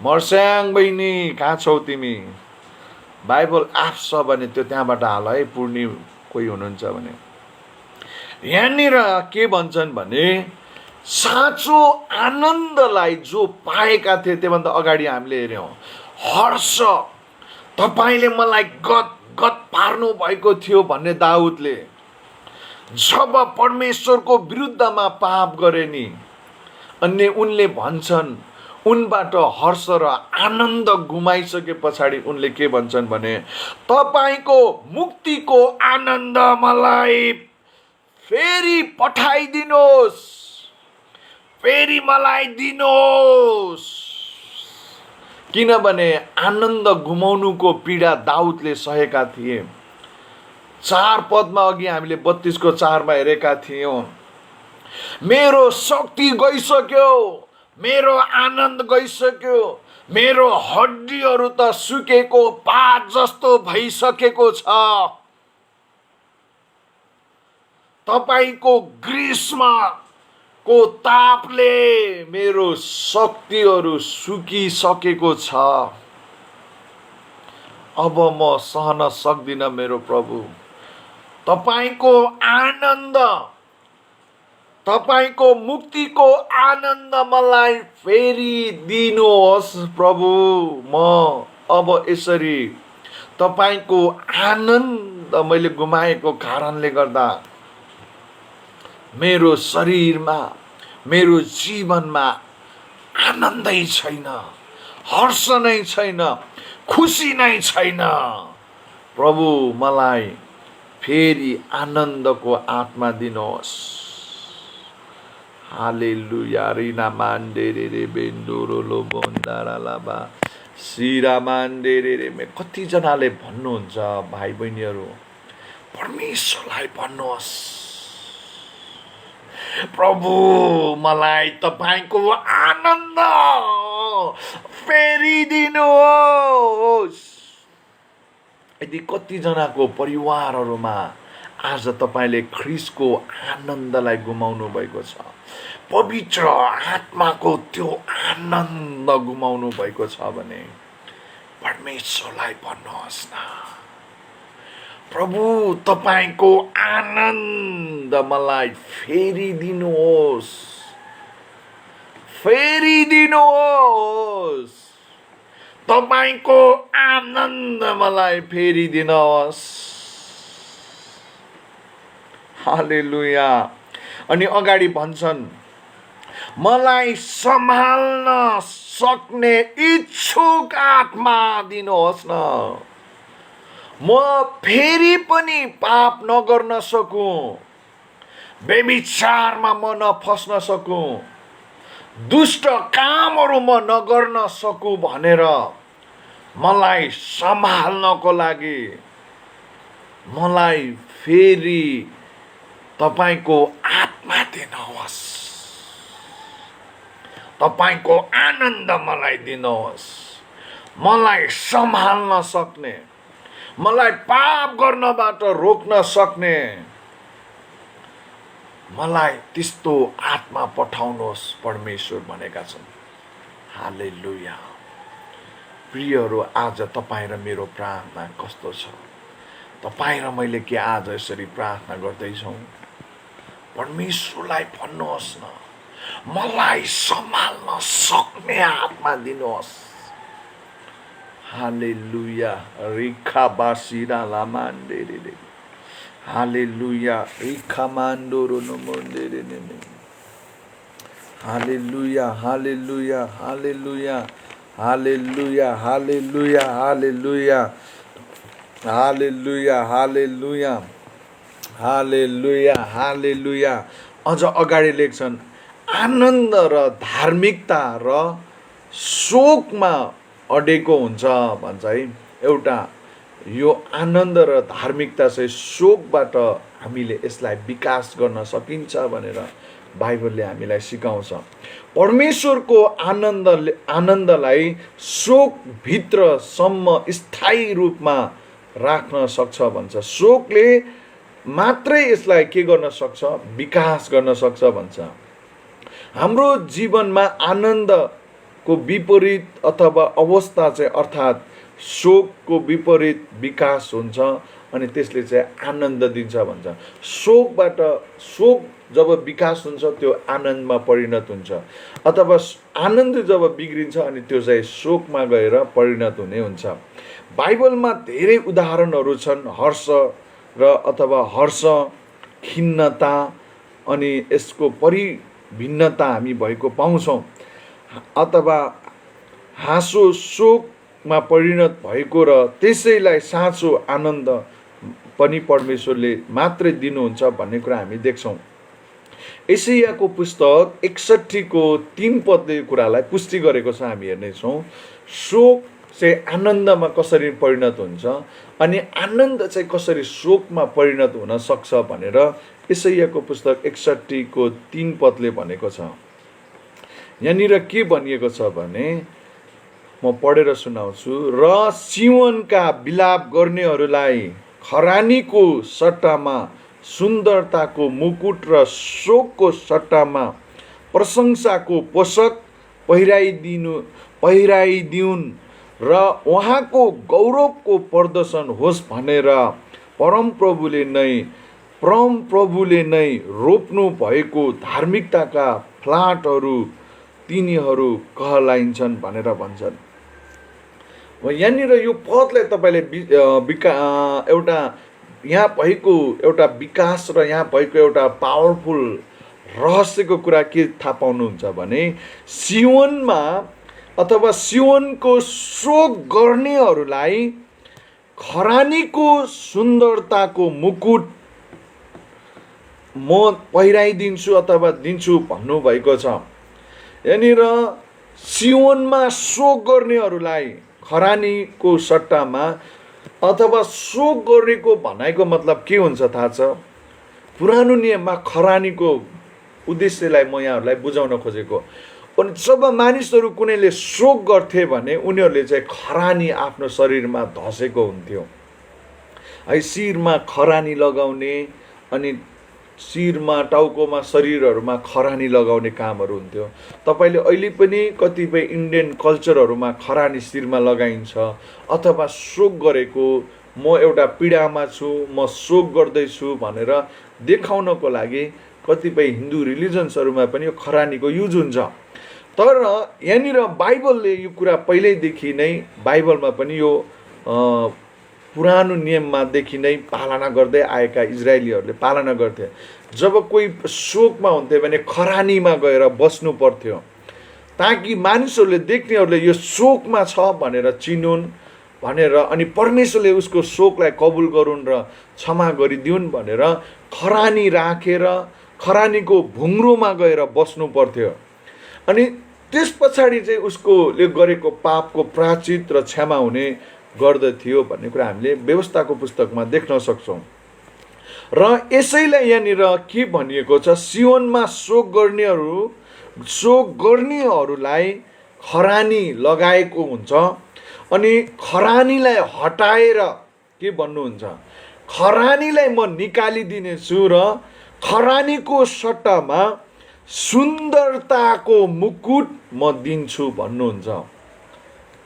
मर्स्याङ बहिनी कहाँ छौ तिमी? बाइबल एप छ भने त्यो त्यहाँबाट हाल है, पूर्णी कोही हुनुहुन्छ भने। यहाँनिर के भन्छन् भने साँचो आनन्दलाई जो पाएका थिए, त्योभन्दा अगाडि हामीले हेर्यौं हर्ष, तपाईले मलाई गदगद पार्नु भएको थियो भन्ने दाउदले जब परमेश्वरको विरुद्धमा पाप गरे नि, अनि उनले भन्छन् उनबाट हर्ष र आनन्द गुमाइसके पछाडि उनले के भन्छन् भने तपाईको मुक्तिको आनन्द मलाई फेरि पठाइदिनुहोस्, फेरि मलाई दिनुहोस्। किनभने आनन्द गुमाउनुको पीडा दाउदले सहेका थिए। 4 पदमा अघि हामीले 32:4 मा हेरेका थियौं, मेरो शक्ति गइसक्यो, मेरो आनन्द गइसक्यो, मेरो हड्डीहरू त सुकेको पात जस्तो भइसकेको छ। तपाईको ग्रीष्मको तापले मेरो शक्तिहरू सुकिसकेको छ। अब म सहन सक्दिन मेरो प्रभु। तपाईको आनन्द, तपाईको मुक्तिको आनन्द मलाई फेरि दिनुहोस् प्रभु। म अब यसरी तपाईको आनन्द मैले गुमाएको कारणले गर्दा मेरो शरीरमा, मेरो जीवनमा आनन्दै छैन, हर्ष नै छैन, खुसी नै छैन। प्रभु मलाई फेरि आनन्दको आत्मा दिनुहोस्। हालेलुया। रिना मान्डेरे रे बेन्दुरो लो बोन्दारा लाबा सिरा मान्डेरे रे। कतिजनाले भन्नुहुन्छ भाइ बहिनीहरू, परमेश्वरलाई भन्नुहोस्, प्रभु मलाई तपाईको आनन्द फेरि दिनुहोस्। यदि कतिजनाको परिवारहरूमा आज तपाईले ख्रीष्टको आनन्दलाई गुमाउनु भएको छ, पवित्र आत्माको त्यो आनन्द गुमाउनु भएको छ भने परमेश्वरलाई भन्नुहोस् न, प्रभु तपाईको आनन्द मलाई फेरिदिनुहोस्, फेरिदिनुहोस्, तपाईको आनन्द मलाई फेरिदिनुहोस्। हालेलुया। अनि अगाडि भन्छन्, मलाई सम्हाल्न सक्ने इच्छुक आत्मा दिनुहोस् न, म फेरि पनि पाप नगर्न सकूं, व्यभिचारमा म नफस्न सकूं, दुष्ट कामहरू म नगर्न सकूं भनेर मलाई सम्हाल्नको लागि मलाई फेरि तपाईको आत्मा दिनुहोस्, तपाईको आनन्द मलाई दिनुहोस्, मलाई सम्हाल्न सक्ने, मलाई पाप गर्नबाट रोक्न सक्ने, मलाई त्यस्तो आत्मा पठाउनुहोस् परमेश्वर भनेका छन्। हालेलुया। प्रियहरू, आज तपाईँ र मेरो प्रार्थना कस्तो छ? तपाईँ र मैले के आज यसरी प्रार्थना गर्दैछौँ? परमेश्वरलाई भन्नुहोस् न, मलाई सम्हाल्न सक्ने आत्मा दिनुहोस्। हालेलुया। रिखा बासिरा लामान्डेरे, हालेलुया। रिखा मान्डोरो नमोन्डेरे ने, हालेलुया, hallelujah, hallelujah, hallelujah, hallelujah, hallelujah, hallelujah, hallelujah, hallelujah, हालेलुया। अझ अगाडि लेख्छन्, आनन्द र धार्मिकता र शोकमा अडेको हुन्छ भन्छ है। एउटा यो आनन्द र धार्मिकता चाहिँ शोकबाट हामीले यसलाई विकास गर्न सकिन्छ भनेर बाइबलले हामीलाई सिकाउँछ। परमेश्वरको आनन्दलाई शोकभित्रसम्म स्थायी रूपमा राख्न सक्छ भन्छ। शोकले मात्रै यसलाई के गर्न सक्छ? विकास गर्न सक्छ भन्छ। हाम्रो जीवनमा आनन्दको विपरीत अथवा अवस्था चाहिँ अर्थात् शोकको विपरीत विकास हुन्छ अनि त्यसले चाहिँ आनन्द दिन्छ भन्छ। शोक जब विकास हुन्छ त्यो आनन्दमा परिणत हुन्छ, अथवा आनन्द जब बिग्रिन्छ अनि त्यो चाहिँ शोकमा गएर परिणत हुने हुन्छ। बाइबलमा धेरै उदाहरणहरू छन् हर्ष र अथवा हर्ष, खिन्नता अनि यसको परिभिन्नता हामी भएको पाउँछौँ, अथवा हाँसो शोकमा परिणत भएको र त्यसैलाई साँचो आनन्द पनि परमेश्वरले मात्रै दिनुहुन्छ भन्ने कुरा हामी देख्छौँ। एशियाको पुस्तक 61:3 कुरालाई पुष्टि गरेको छ। हामी हेर्नेछौँ शोक चाहिँ आनन्दमा कसरी परिणत हुन्छ अनि आनन्द चाहिँ कसरी शोकमा परिणत हुन सक्छ भनेर एशियाको पुस्तक 61:3 भनेको छ। यहाँनिर के भनिएको छ भने म पढेर सुनाउँछु। र सियोनका विलाप गर्नेहरूलाई खरानीको सट्टामा सुन्दरताको मुकुट र शोकको सट्टामा प्रशंसाको पोषक पहिराइदिउन् र उहाँको गौरवको प्रदर्शन होस् भनेर परमप्रभुले नै रोप्नु भएको धार्मिकताका फ्लाटहरू तिनीहरू कहलाइन्छन् भनेर भन्छन्। यहाँनिर यो पदलाई तपाईँले एउटा यहाँ भएको एउटा विकास र यहाँ भएको एउटा पावरफुल रहस्यको कुरा के थाहा पाउनुहुन्छ भने सियोनमा अथवा सियोनको शोक गर्नेहरूलाई खरानीको सुन्दरताको मुकुट म पहिराइदिन्छु अथवा दिन्छु भन्नुभएको छ। यहाँनिर सियोनमा शोक गर्नेहरूलाई खरानीको सट्टामा अथवा शोक गर्नेको भनाइको मतलब के हुन्छ थाहा छ? पुरानो नियममा खरानीको उद्देश्यलाई म यहाँहरूलाई बुझाउन खोजेको। अनि जब मानिसहरू कुनैले शोक गर्थे भने उनीहरूले चाहिँ खरानी आफ्नो शरीरमा धसेको हुन्थ्यो है। शिरमा खरानी लगाउने अनि शिरमा टाउकोमा शरीरहरूमा खरानी लगाउने कामहरू हुन्थ्यो। तपाईँले अहिले पनि कतिपय इन्डियन कल्चरहरूमा खरानी शिरमा लगाइन्छ अथवा शोक गरेको म एउटा पीडामा छु, म शोक गर्दैछु भनेर देखाउनको लागि कतिपय हिन्दू रिलिजन्सहरूमा पनि यो खरानीको युज हुन्छ। तर यहाँनिर बाइबलले यो कुरा पहिल्यैदेखि नै बाइबलमा पनि यो पुरानो नियममादेखि नै पालना गर्दै आएका इजरायलीहरूले पालना गर्थे। जब कोही शोकमा हुन्थे भने खरानीमा गएर बस्नु पर्थ्यो, ताकि मानिसहरूले देख्नेहरूले यो शोकमा छ भनेर चिनुन् भनेर, अनि परमेश्वरले उसको शोकलाई कबुल गरून् र क्षमा गरिदिउन् भनेर खरानी राखेर खरानीको भुङ्रोमा गएर बस्नु पर्थ्यो। अनि त्यस पछाडि चाहिँ उसकोले गरेको पापको प्रायश्चित र क्षमा हुने गर्दथ्यो भन्ने कुरा हामीले व्यवस्थाको पुस्तकमा देख्न सक्छौँ। र यसैलाई यहाँनिर के भनिएको छ, सियोनमा शोक गर्नेहरूलाई खरानी लगाएको हुन्छ। अनि खरानीलाई हटाएर के भन्नुहुन्छ, खरानीलाई म निकालिदिनेछु र खरानीको सट्टामा सुन्दरताको मुकुट म दिन्छु भन्नुहुन्छ।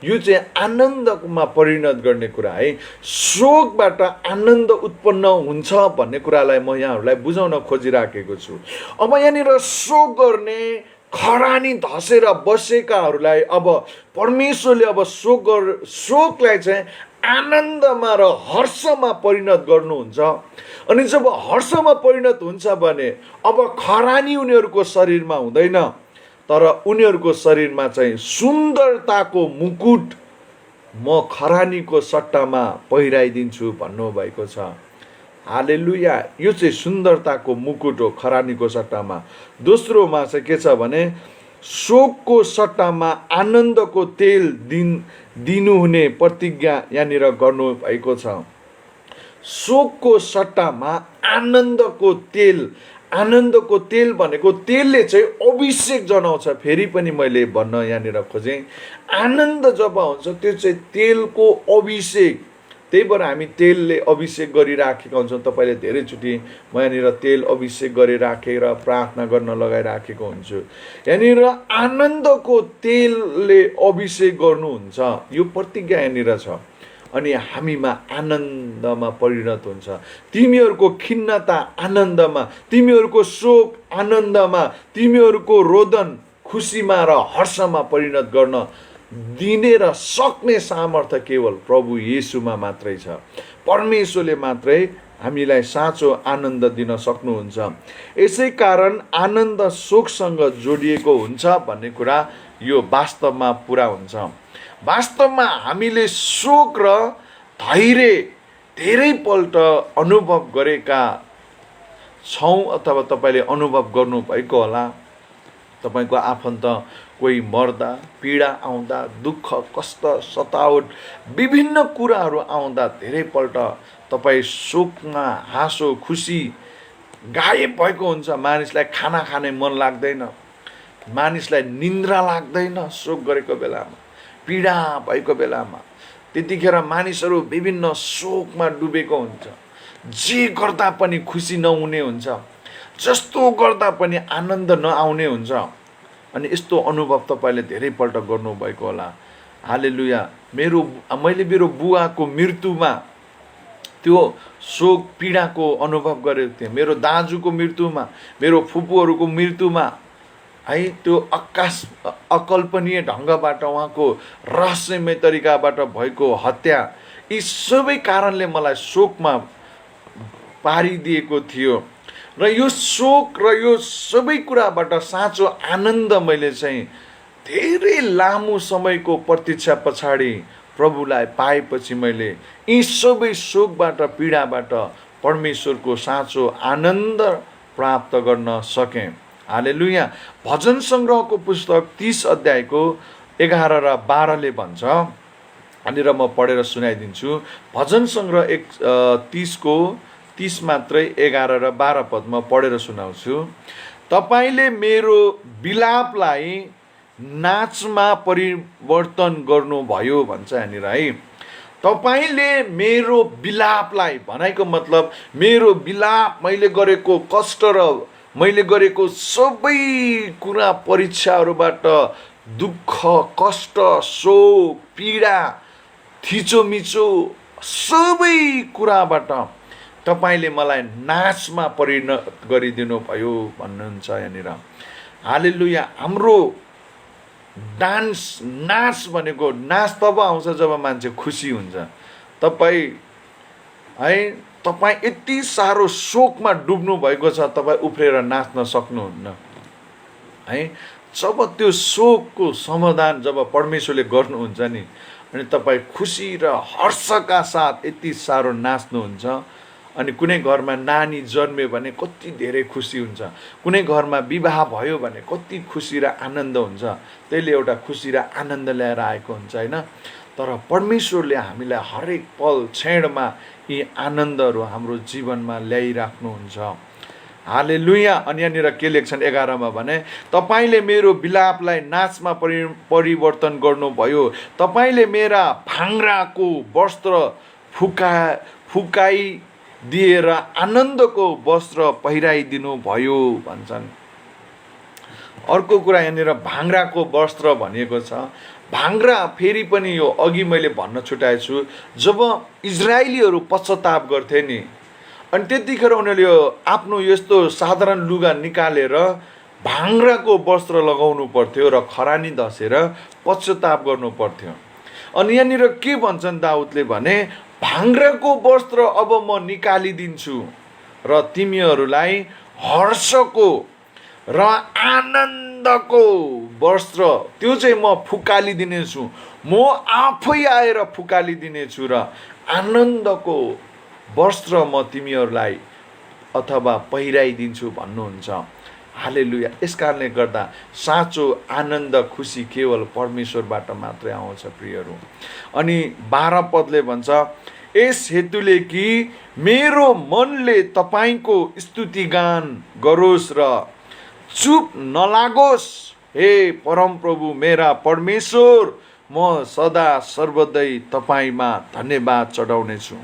यो चाहिँ आनन्दमा परिणत गर्ने कुरा है। शोकबाट आनन्द उत्पन्न हुन्छ भन्ने कुरालाई म यहाँहरूलाई बुझाउन खोजिराखेको छु। अब यहाँनिर शोक गर्ने खरानी धसेर बसेकाहरूलाई अब परमेश्वरले अब शोकलाई चाहिँ आनन्दमा र हर्षमा परिणत गर्नुहुन्छ। अनि जब हर्षमा परिणत हुन्छ भने अब खरानी उनीहरूको शरीरमा हुँदैन, तर उनीहरूको शरीरमा चाहिँ सुन्दरताको मुकुट म खरानीको सट्टामा पहिराइदिन्छु भन्नुभएको छ। हालेलुया। यो चाहिँ सुन्दरताको मुकुट हो खरानीको सट्टामा। दोस्रोमा चाहिँ के छ भने शोकको सट्टामा आनन्दको तेल दिनुहुने प्रतिज्ञा यहाँनिर गर्नुभएको छ। शोकको सट्टामा आनन्दको तेल भनेको तेलले चाहिँ अभिषेक जनाउँछ। फेरि पनि मैले भन्न यहाँनिर खोजेँ, आनन्द जब हुन्छ त्यो चाहिँ तेलको अभिषेक। त्यही भएर हामी तेलले अभिषेक गरिराखेका हुन्छौँ। तपाईँले धेरैचोटि म यहाँनिर तेल अभिषेक गरिराखेर प्रार्थना गर्न लगाइराखेको हुन्छु। यहाँनिर आनन्दको तेलले अभिषेक गर्नुहुन्छ, यो प्रतिज्ञा यहाँनिर छ। अनि हामीमा आनन्दमा परिणत हुन्छ। तिमीहरूको खिन्नता आनन्दमा, तिमीहरूको शोक आनन्दमा, तिमीहरूको रोदन खुसीमा र हर्षमा परिणत गर्न दिने र सक्ने सामर्थ्य केवल प्रभु येशूमा मात्रै छ। परमेश्वरले मात्रै हामीलाई साँचो आनन्द दिन सक्नुहुन्छ। यसै कारण आनन्द शोकसँग जोडिएको हुन्छ भन्ने कुरा यो वास्तवमा पुरा हुन्छ। वास्तवमा हामीले शोक र धैर्य धेरैपल्ट अनुभव गरेका छौँ, अथवा तपाईँले अनुभव गर्नुभएको होला। तपाईँको आफन्त कोही मर्दा, पीडा आउँदा, दुःख कष्ट सतावट विभिन्न कुराहरू आउँदा धेरैपल्ट तपाईँ शोकमा हाँसो खुसी गायब भएको हुन्छ। मानिसलाई खाना खाने मन लाग्दैन, मानिसलाई निन्द्रा लाग्दैन। शोक गरेको बेलामा, पीडा भएको बेलामा त्यतिखेर मानिसहरू विभिन्न शोकमा डुबेको हुन्छ। जे गर्दा पनि खुसी नहुने हुन्छ, जस्तो गर्दा पनि आनन्द नआउने हुन्छ। अनि यस्तो अनुभव तपाईँले धेरैपल्ट गर्नुभएको होला। हालेलुया। मैले मेरो बुवाको मृत्युमा त्यो शोक पीडाको अनुभव गरेको थिएँ। मेरो दाजुको मृत्युमा, मेरो फुपूहरूको मृत्युमा है, त्यो अकल्पनीय ढङ्गबाट उहाँको रहस्यमय तरिकाबाट भएको हत्या, यी सबै कारणले मलाई शोकमा पारिदिएको थियो। र यो शोक र यो सबै कुराबाट साँचो आनन्द मैले चाहिँ धेरै लामो समयको प्रतीक्षा पछाडि प्रभुलाई पाएपछि मैले यी सबै शोकबाट पीडाबाट परमेश्वरको साँचो आनन्द प्राप्त गर्न सकेँ। हालेलुया। भजन सङ्ग्रहको पुस्तक 30 अध्यायको 11 र 12ले भन्छ, अनि र म पढेर सुनाइदिन्छु। भजन सङ्ग्रह 30 मात्रै 11 र 12 पद म पढेर सुनाउँछु। तपाईँले मेरो विलापलाई नाचमा परिवर्तन गर्नुभयो भन्छ यहाँनिर है। तपाईँले मेरो विलापलाई, भनाइको मतलब मेरो विलाप, मैले गरेको कष्ट र मैले गरेको सबै कुरा, परीक्षाहरूबाट दुःख कष्ट शोक पीडा थिचोमिचो सबै कुराबाट तपाईँले मलाई नाचमा परिणत गरिदिनु भयो भन्नुहुन्छ यहाँनिर। हालेलुया। हाम्रो डान्स, नाच भनेको, नाच तब आउँछ जब मान्छे खुसी हुन्छ। तपाईँ यति साह्रो शोकमा डुब्नु भएको छ, तपाईँ उफ्रेर नाच्न सक्नुहुन्न है। जब त्यो शोकको समाधान जब परमेश्वरले गर्नुहुन्छ नि, अनि तपाईँ खुसी र हर्षका साथ यति साह्रो नाच्नुहुन्छ। अनि कुनै घरमा नानी जन्मियो भने कति धेरै खुसी हुन्छ, कुनै घरमा विवाह भयो भने कति खुसी र आनन्द हुन्छ। त्यसले एउटा खुसी र आनन्द ल्याएर आएको हुन्छ होइन। तर परमेश्वरले हामीलाई हरेक पल क्षणमा यी आनन्दहरू हाम्रो जीवनमा ल्याइराख्नुहुन्छ। हालेलुया। अनि यहाँनिर के लेख्छन् 11 मा भने, तपाईँले मेरो विलापलाई नाचमा परिवर्तन गर्नुभयो, तपाईँले मेरा भाङ्राको वस्त्र फुकाइदिएर आनन्दको वस्त्र पहिराइदिनु भयो भन्छन्। अर्को कुरा यहाँनिर भाङ्राको वस्त्र भनिएको छ। भाङ्रा फेरि पनि यो अघि मैले भन्न छुटाएको छु, जब इजरायलीहरू पश्चाताप गर्थे नि, अनि त्यतिखेर उनीहरूले आफ्नो यस्तो साधारण लुगा निकालेर भाङ्राको वस्त्र लगाउनु पर्थ्यो र खरानी धसेर पश्चाताप गर्नु पर्थ्यो। अनि यहाँनिर के भन्छन् दाउदले भने, भाङ्राको वस्त्र अब म निकालिदिन्छु र तिमीहरूलाई हर्षको र आनन्दको वस्त्र त्यो चाहिँ म फुकालिदिनेछु, म आफै आएर फुकालिदिनेछु र आनन्दको वस्त्र म तिमीहरूलाई अथवा पहिराइदिन्छु भन्नुहुन्छ। हालेलुया। यस कारणले गर्दा साँचो आनन्द खुसी केवल परमेश्वरबाट मात्रै आउँछ प्रियहरू। अनि 12 पदले भन्छ, यस हेतुले कि मेरो मनले तपाईँको स्तुतिगान गरोस् र चुप नलागोस्। हे परमप्रभु मेरा परमेश्वर, म सदा सर्वदै तपाईँमा धन्यवाद चढाउनेछु।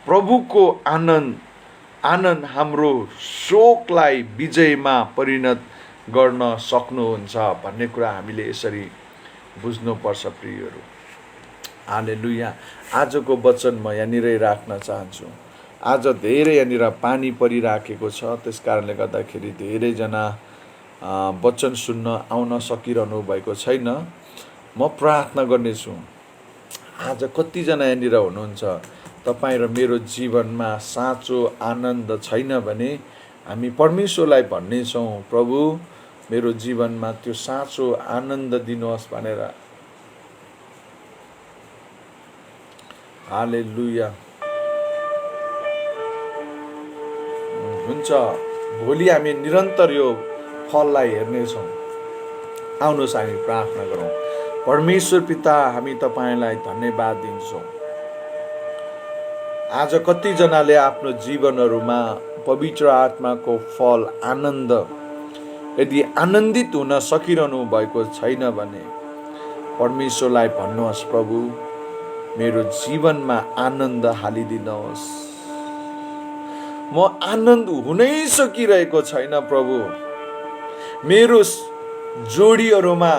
प्रभुको आनन्द हाम्रो शोकलाई विजयमा परिणत गर्न सक्नुहुन्छ भन्ने कुरा हामीले यसरी बुझ्नुपर्छ प्रियहरू। हालेलुया। आजको वचन म यहाँनिरै राख्न चाहन्छु। आज धेरै यहाँनिर पानी परिराखेको छ, त्यस कारणले गर्दाखेरि धेरैजना वचन सुन्न आउन सकिरहनु भएको छैन। म प्रार्थना गर्नेछु, आज कतिजना यहाँनिर हुनुहुन्छ, तपाईँ र मेरो जीवनमा साँचो आनन्द छैन भने हामी परमेश्वरलाई भन्नेछौँ, प्रभु मेरो जीवनमा त्यो साँचो आनन्द दिनुहोस् भनेर। हालेलुया। हुन्छ, भोलि हामी निरन्तर यो फललाई हेर्नेछौँ। आउनुहोस् हामी प्रार्थना गरौँ। परमेश्वर पिता, हामी तपाईँलाई धन्यवाद दिन्छौँ। आज कतिजनाले आफ्नो जीवनहरूमा पवित्र आत्माको फल आनन्द, यदि आनन्दित हुन सकिरहनु भएको छैन भने परमेश्वरलाई भन्नुहोस्, प्रभु मेरो जीवनमा आनन्द हालिदिनुहोस्। म आनन्द हुनै सकिरहेको छैन प्रभु, मेरो जोडीहरूमा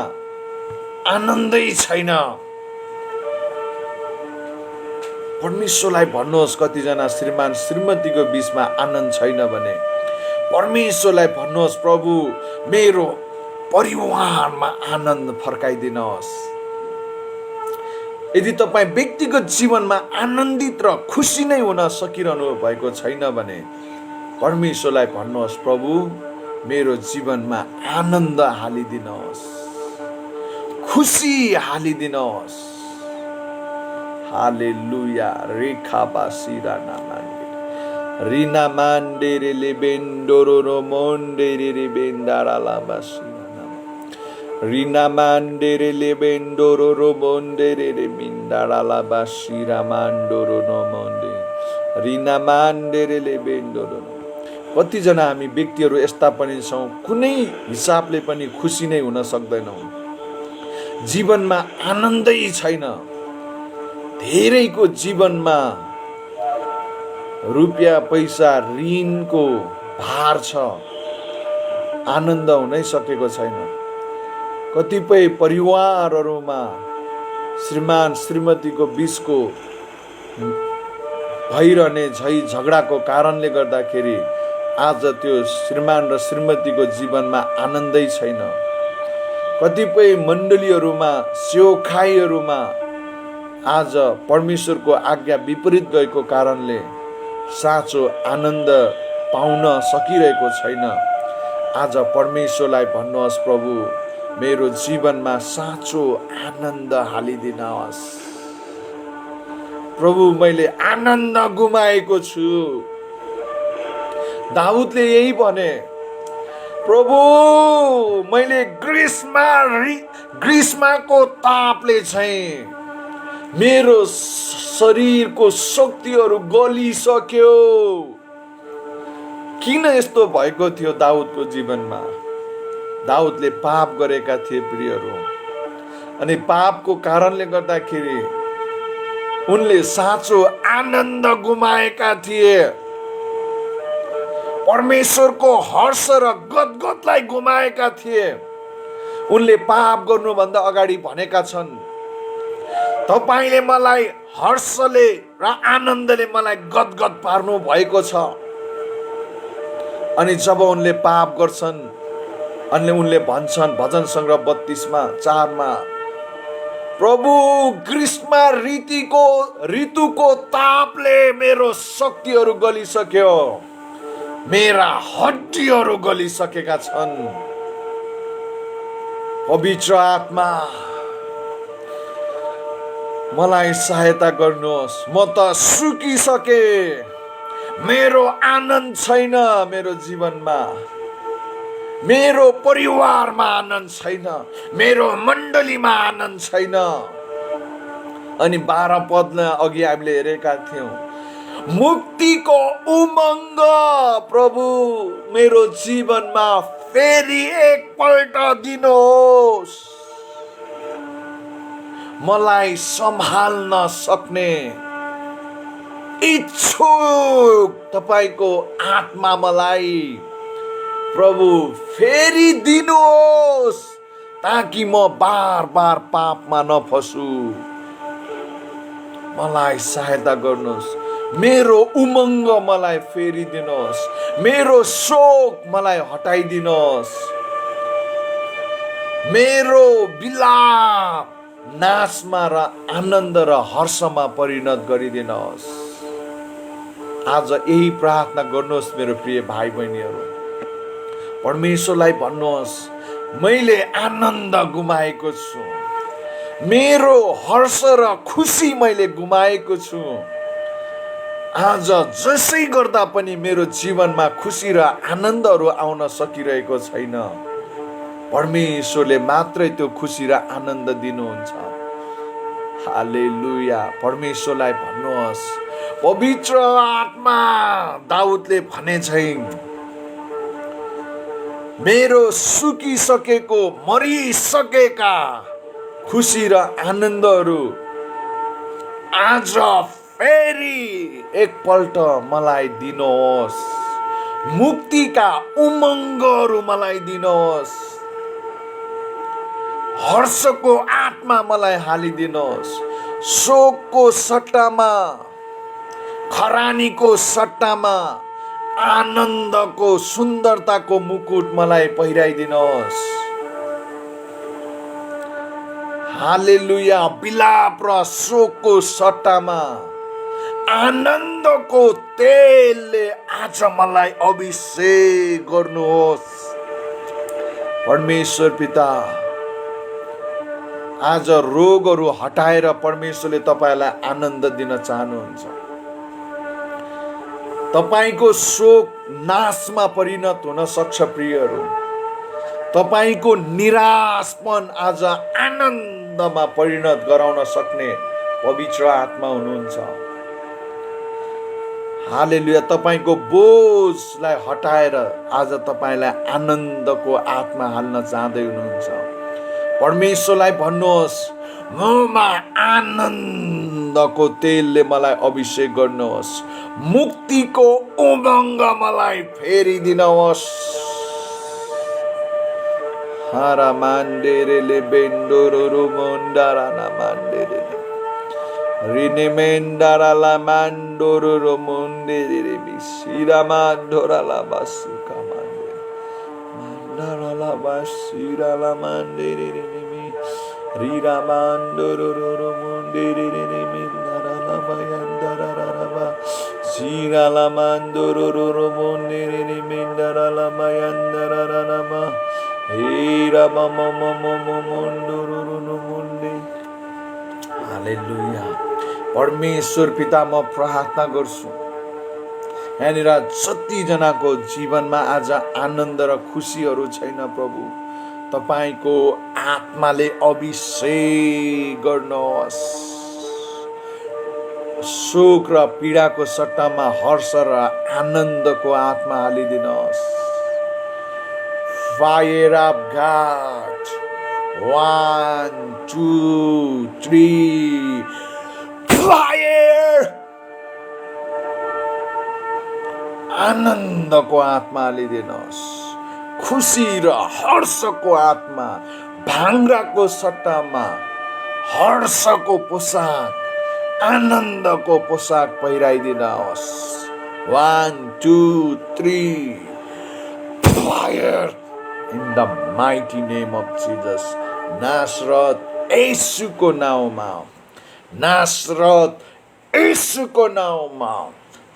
आनन्दै छैन। परमेश्वरलाई भन्नुहोस्, कतिजना श्रीमान श्रीमतीको बीचमा आनन्द छैन भने परमेश्वरलाई भन्नुहोस्, प्रभु मेरो परिवारमा आनन्द फर्काइदिनुहोस्। यदि तपाईँ व्यक्तिगत जीवनमा आनन्दित र खुसी नै हुन सकिरहनु भएको छैन भने परमेश्वरलाई भन्नुहोस्, प्रभु मेरो जीवनमा आनन्द हालिदिनुहोस्, खुसी हालिदिनुहोस्। हालेलुया। रेखा बासिरा नामान्डे रिना मान्डे रे लेबेन्डोरो रो मोन्डे रे बेन्डारा लाबासिरा नाम रिना मान्डे रे लेबेन्डोरो रो मोन्डे रे मिन्डारा लाबासिरा मान्डोरो नो मोन्डे रिना मान्डे रे लेबेन्डोरो। कतिजना हामी व्यक्तिहरू यस्ता पनि छौँ, कुनै हिसाबले पनि खुसी नै हुन सक्दैनौँ, जीवनमा आनन्दै छैन। धेरैको जीवनमा रुपियाँ पैसा ऋणको भार छ, आनन्द हुनै सकेको छैन। कतिपय परिवारहरूमा श्रीमान श्रीमतीको बीचको भइरहने झगडाको कारणले गर्दाखेरि आज त्यो श्रीमान र श्रीमतीको जीवनमा आनन्दै छैन। कतिपय मण्डलीहरूमा सेवखाईहरूमा आज परमेश्वरको आज्ञा विपरीत गएको कारणले साँचो आनन्द पाउन सकिरहेको छैन। आज परमेश्वरलाई भन्नुहोस्, प्रभु मेरो जीवनमा साँचो आनन्द हालिदिनुहोस्। प्रभु मैले आनन्द गुमाएको छु। दाउदले यही भने, प्रभु मैले ग्रीष्मको तापले चाहिँ मेरो शरीरको शक्तिहरू गलिसक्यो। किन यस्तो भएको थियो दाउदको जीवनमा? दाउदले पाप गरेका थिए प्रियहरू, अनि पापको कारणले गर्दाखेरि उनले साँचो आनन्द गुमाएका थिए। परमेश्वरको हर्ष र गदगदलाई गुमाएका थिए। उनले पाप गर्नुभन्दा अगाडि भनेका छन्, तपाईले मलाई हर्षले र आनन्दले मलाई गदगद पार्नु भएको छ। अनि जब उनले पाप गर्छन्, अनि उनले भन्छन् भजन सङ्ग्रह 32:4, प्रभु ग्रीष्म ऋतुको तापले मेरो शक्तिहरू गलिसक्यो, मेरा हड्डीहरू गलिसकेका छन्। पवित्र आत्मा मलाई सहायता गर्नुहोस्, म त सुकिसके। मेरो आनन्द छैन, मेरो जीवनमा मेरो परिवारमा आनन्द छैन, मेरो मण्डलीमा आनन्द छैन। अनि 12 पदमा अघि हामीले हेरेका थियौँ, मुक्तिको उमङ्ग प्रभु मेरो जीवनमा फेरि एकपल्ट दिनुहोस्। मलाई सम्हाल्न सक्ने इच्छुक तपाईको आत्मा मलाई प्रभु फेरि दिनुहोस्, ताकि म बार बार पापमा नफसु। मलाई सहायता गर्नुहोस्, मेरो उमङ्ग मलाई फेरि दिनुहोस्, मेरो शोक मलाई हटाइदिनुहोस्, मेरो बिलाप नाशमा र आनन्द र हर्षमा परिणत गरिदिनुहोस्। आज यही प्रार्थना गर्नुहोस् मेरो प्रिय भाइ बहिनीहरू। परमेश्वरलाई भन्नुहोस्, मैले आनन्द गुमाएको छु, मेरो हर्ष र खुसी मैले गुमाएको छु। आज जसै गर्दा पनि मेरो जीवनमा खुसी र आनन्दहरू आउन सकिरहेको छैन। परमेश्वरले मात्रै त्यो खुसी र आनन्द दिनुहुन्छ। हालेलुया। परमेश्वरलाई भन्नुहोस्, पवित्र आत्मा दाउदले भने चाहिँ मेरो सुकिसकेको मरिसकेका खुसी र आनन्दहरू आज फेरि एकपल्ट मलाई दिनुहोस्, मुक्तिका उमङ्गहरू मलाई दिनुहोस्, हर्षको आत्मा मलाई हालिदिनुहोस्, शोकको सट्टामा खरानीको सट्टामा आनन्दको सुन्दरताको मुकुट मलाई पहिराइदिनुहोस्। हालेलुया। बिलाप र शोकको सट्टामा आनन्दको तेलले आज मलाई अभिषेक गर्नुहोस्। परमेश्वर पिता, आज रोगहरू हटाएर परमेश्वरले तपाईलाई आनन्द दिन चाहनुहुन्छ। तपाईको शोक नाशमा परिणत हुन सक्छ प्रियहरू। तपाईको निराशपन आज आनन्दमा परिणत गराउन सक्ने पवित्र आत्मा हुनुहुन्छ। हालेलुया। तपाईको बोझलाई हटाएर आज तपाईलाई आनन्दको आत्मा हाल्न चाहँदै हुनुहुन्छ। परमेश्वरलाई भन्नुहोस्, ममा आनन्दको तेलले मलाई अभिषेक गर्नुहोस्, मुक्तिको उमङ्ग मलाई फेरि दिनुहोस्। हारा मान्डेरेले बेन्डोरो मुन्डाराना मान्डेरे Rinemendara la mandoro romonde rebi siramandora la basuka mande. Mandara la basira la mande rebi riramandoro romonde rebi ndara la bayandara raba sira la mandoro romonde rebi ndara la bayandara raba ira mama mama mondoro romonde. हालेलुया परमेश्वर पिता म प्रार्थना गर्छु यहाँनिर जतिजनाको जीवनमा आज आनन्द र खुसीहरू छैन प्रभु तपाईको आत्माले अभिषेक गर्नुहोस् शोक र पीडाको सट्टामा हर्ष र आनन्दको आत्मा हालिदिनुहोस् फायर अफ गॉड 1 2 3 फायर आनन्दको आत्मा हालिदिनुहोस् खुसी र हर्षको आत्मा भाङ्राको सट्टामा हर्षको पोसाक आनन्दको पोसाक पहिराइदिनुहोस् 1 2 3 fire in the mighty name of Jesus नासरत येशूको नाउँमा नासरत येशूको नाउँमा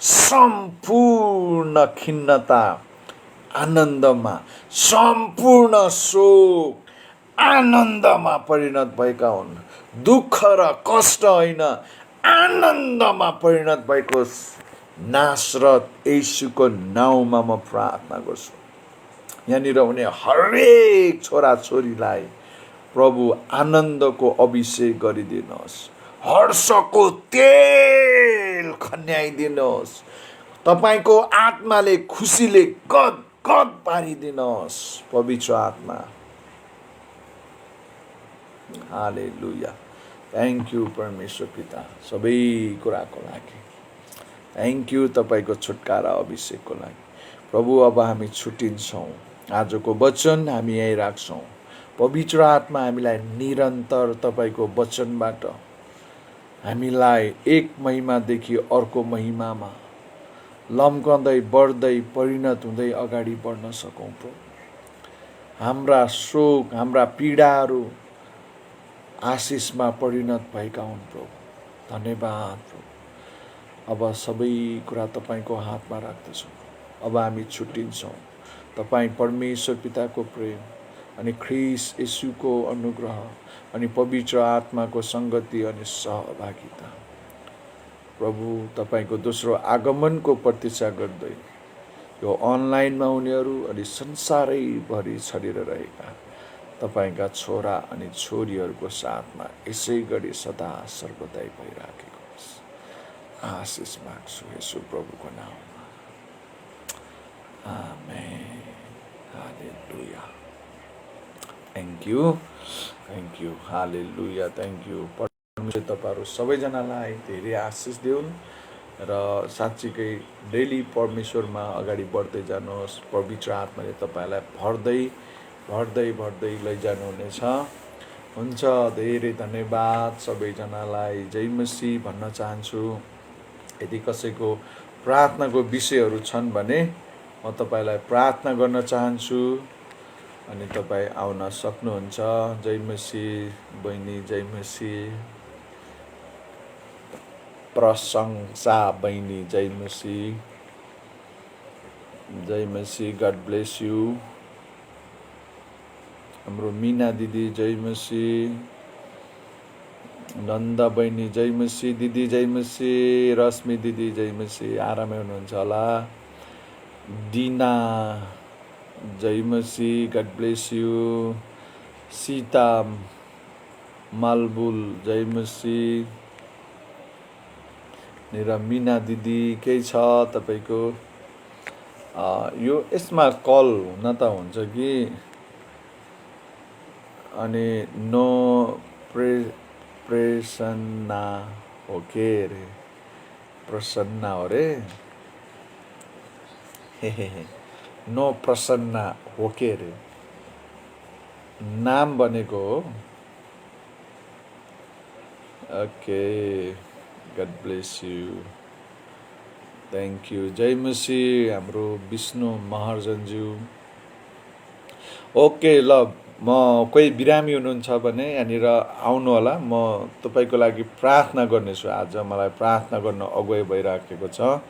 सम्पूर्ण खिन्नता आनन्दमा सम्पूर्ण शोक आनन्दमा परिणत भएका हुन् दुःख र कष्ट होइन आनन्दमा परिणत भएको नासरत येशूको नाउँमा म प्रार्थना गर्छु यहाँनिर हुने हरेक छोरा छोरीलाई प्रभु आनन्दको अभिषेक गरिदिनुहोस् हर्षको तेल खन्याइदिनुहोस् तपाईको आत्माले खुसीले गद गद पारिदिनुहोस् पवित्र आत्मा हालेलुया थ्याङ्क यू परमेश्वर पिता सबै कुराको लागि थ्याङ्क यू तपाईको छुटकारा अभिषेकको लागि प्रभु अब हामी छुटिन्छौँ आजको वचन हामी यही राख्छौँ पवित्र आत्मा हामीलाई निरन्तर तपाईको वचनबाट हामीलाई एक महिमादेखि अर्को महिमामा लम्कँदै बढ्दै परिणत हुँदै अगाडि बढ्न सकौँ प्रभु हाम्रा शोक हाम्रा पीडाहरू आशिषमा परिणत भएका हुन् प्रभु धन्यवाद प्रभु अब सबै कुरा तपाईको हातमा राख्दछौँ अब हामी छुट्टिन्छौँ तपाईँ परमेश्वर पिताको प्रेम अनि ख्रीष्ट येशूको अनुग्रह अनि पवित्र आत्माको संगति अनि सहभागिता प्रभु तपाईको दोस्रो आगमनको प्रतीक्षा गर्दै यो अनलाइनमा हुनेहरू अनि संसारैभरि छरिएर रहेका तपाईका छोरा अनि छोरीहरूको साथमा यसै गरी सदा सर्वदै भइराखेको होस् आशिष माग्छु येशू प्रभुको नाममा amen hallelujah thank you hallelujah thank you परमेश्वर तपाईहरु सबैजनालाई धेरै आशिष दिउन् र साच्चीकै डेली परमेश्वरमा अगाडि बढ्दै जानुहोस् पवित्र आत्माले तपाईलाई भर्दै भर्दै भर्दै लैजानुहुनेछ हुन्छ धेरै धन्यवाद सबैजनालाई जय मसीह भन्न चाहन्छु यदि कसैको प्रार्थनाको विषयहरू छन् भने म तपाईलाई प्रार्थना गर्न चाहन्छु अनि तपाई आउन सक्नुहुन्छ जय मसीह बहिनी जय मसीह प्रशंसा बहिनी जय मसीह गॉड ब्लेस यू हाम्रो मीना दिदी जय मसीह नन्दा बहिनी जय मसीह दिदी जय मसीह रश्मि दिदी जय मसीह आरामै हुनुहुन्छ होला दीना जय मसीह गॉड ब्लेस यू सीता मालबुल जय मसीह मेरा मीना दिदी के छ तपाईको यो यसमा कल हुन त हुन्छ कि अनि नो प्रसन्ना हो के रे प्रसन्ना हो रे नो प्रसन्ना हो के रे नाम बनेको हो okay God bless you, thank you. जय मसी हाम्रो विष्णु महर्जनज्यू। ओके ल, म कोही बिरामी हुनुहुन्छ भने यहाँनिर आउनु होला, म तपाईँको लागि प्रार्थना गर्नेछु। आज मलाई प्रार्थना गर्न अगुवाई भइराखेको छ।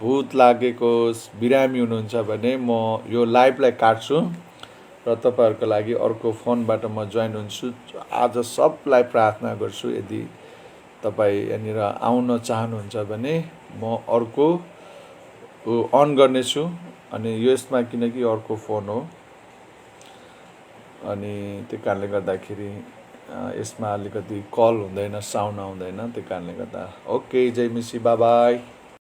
भूत लागेको बिरामी हुनुहुन्छ भने म यो लाइभलाई काट्छु र तपाईँहरूको लागि अर्को फोनबाट म जोइन हुन्छु। आज सबलाई प्रार्थना गर्छु। यदि तपाईँ यहाँनिर आउन चाहनुहुन्छ भने म अर्को अन गर्नेछु, अनि यसमा किनकि अर्को फोन हो, अनि त्यो कारणले गर्दाखेरि यसमा अलिकति कल हुँदैन, साउन्ड आउँदैन, त्यो कारणले गर्दा। ओके, जय मसी, बाई बाई।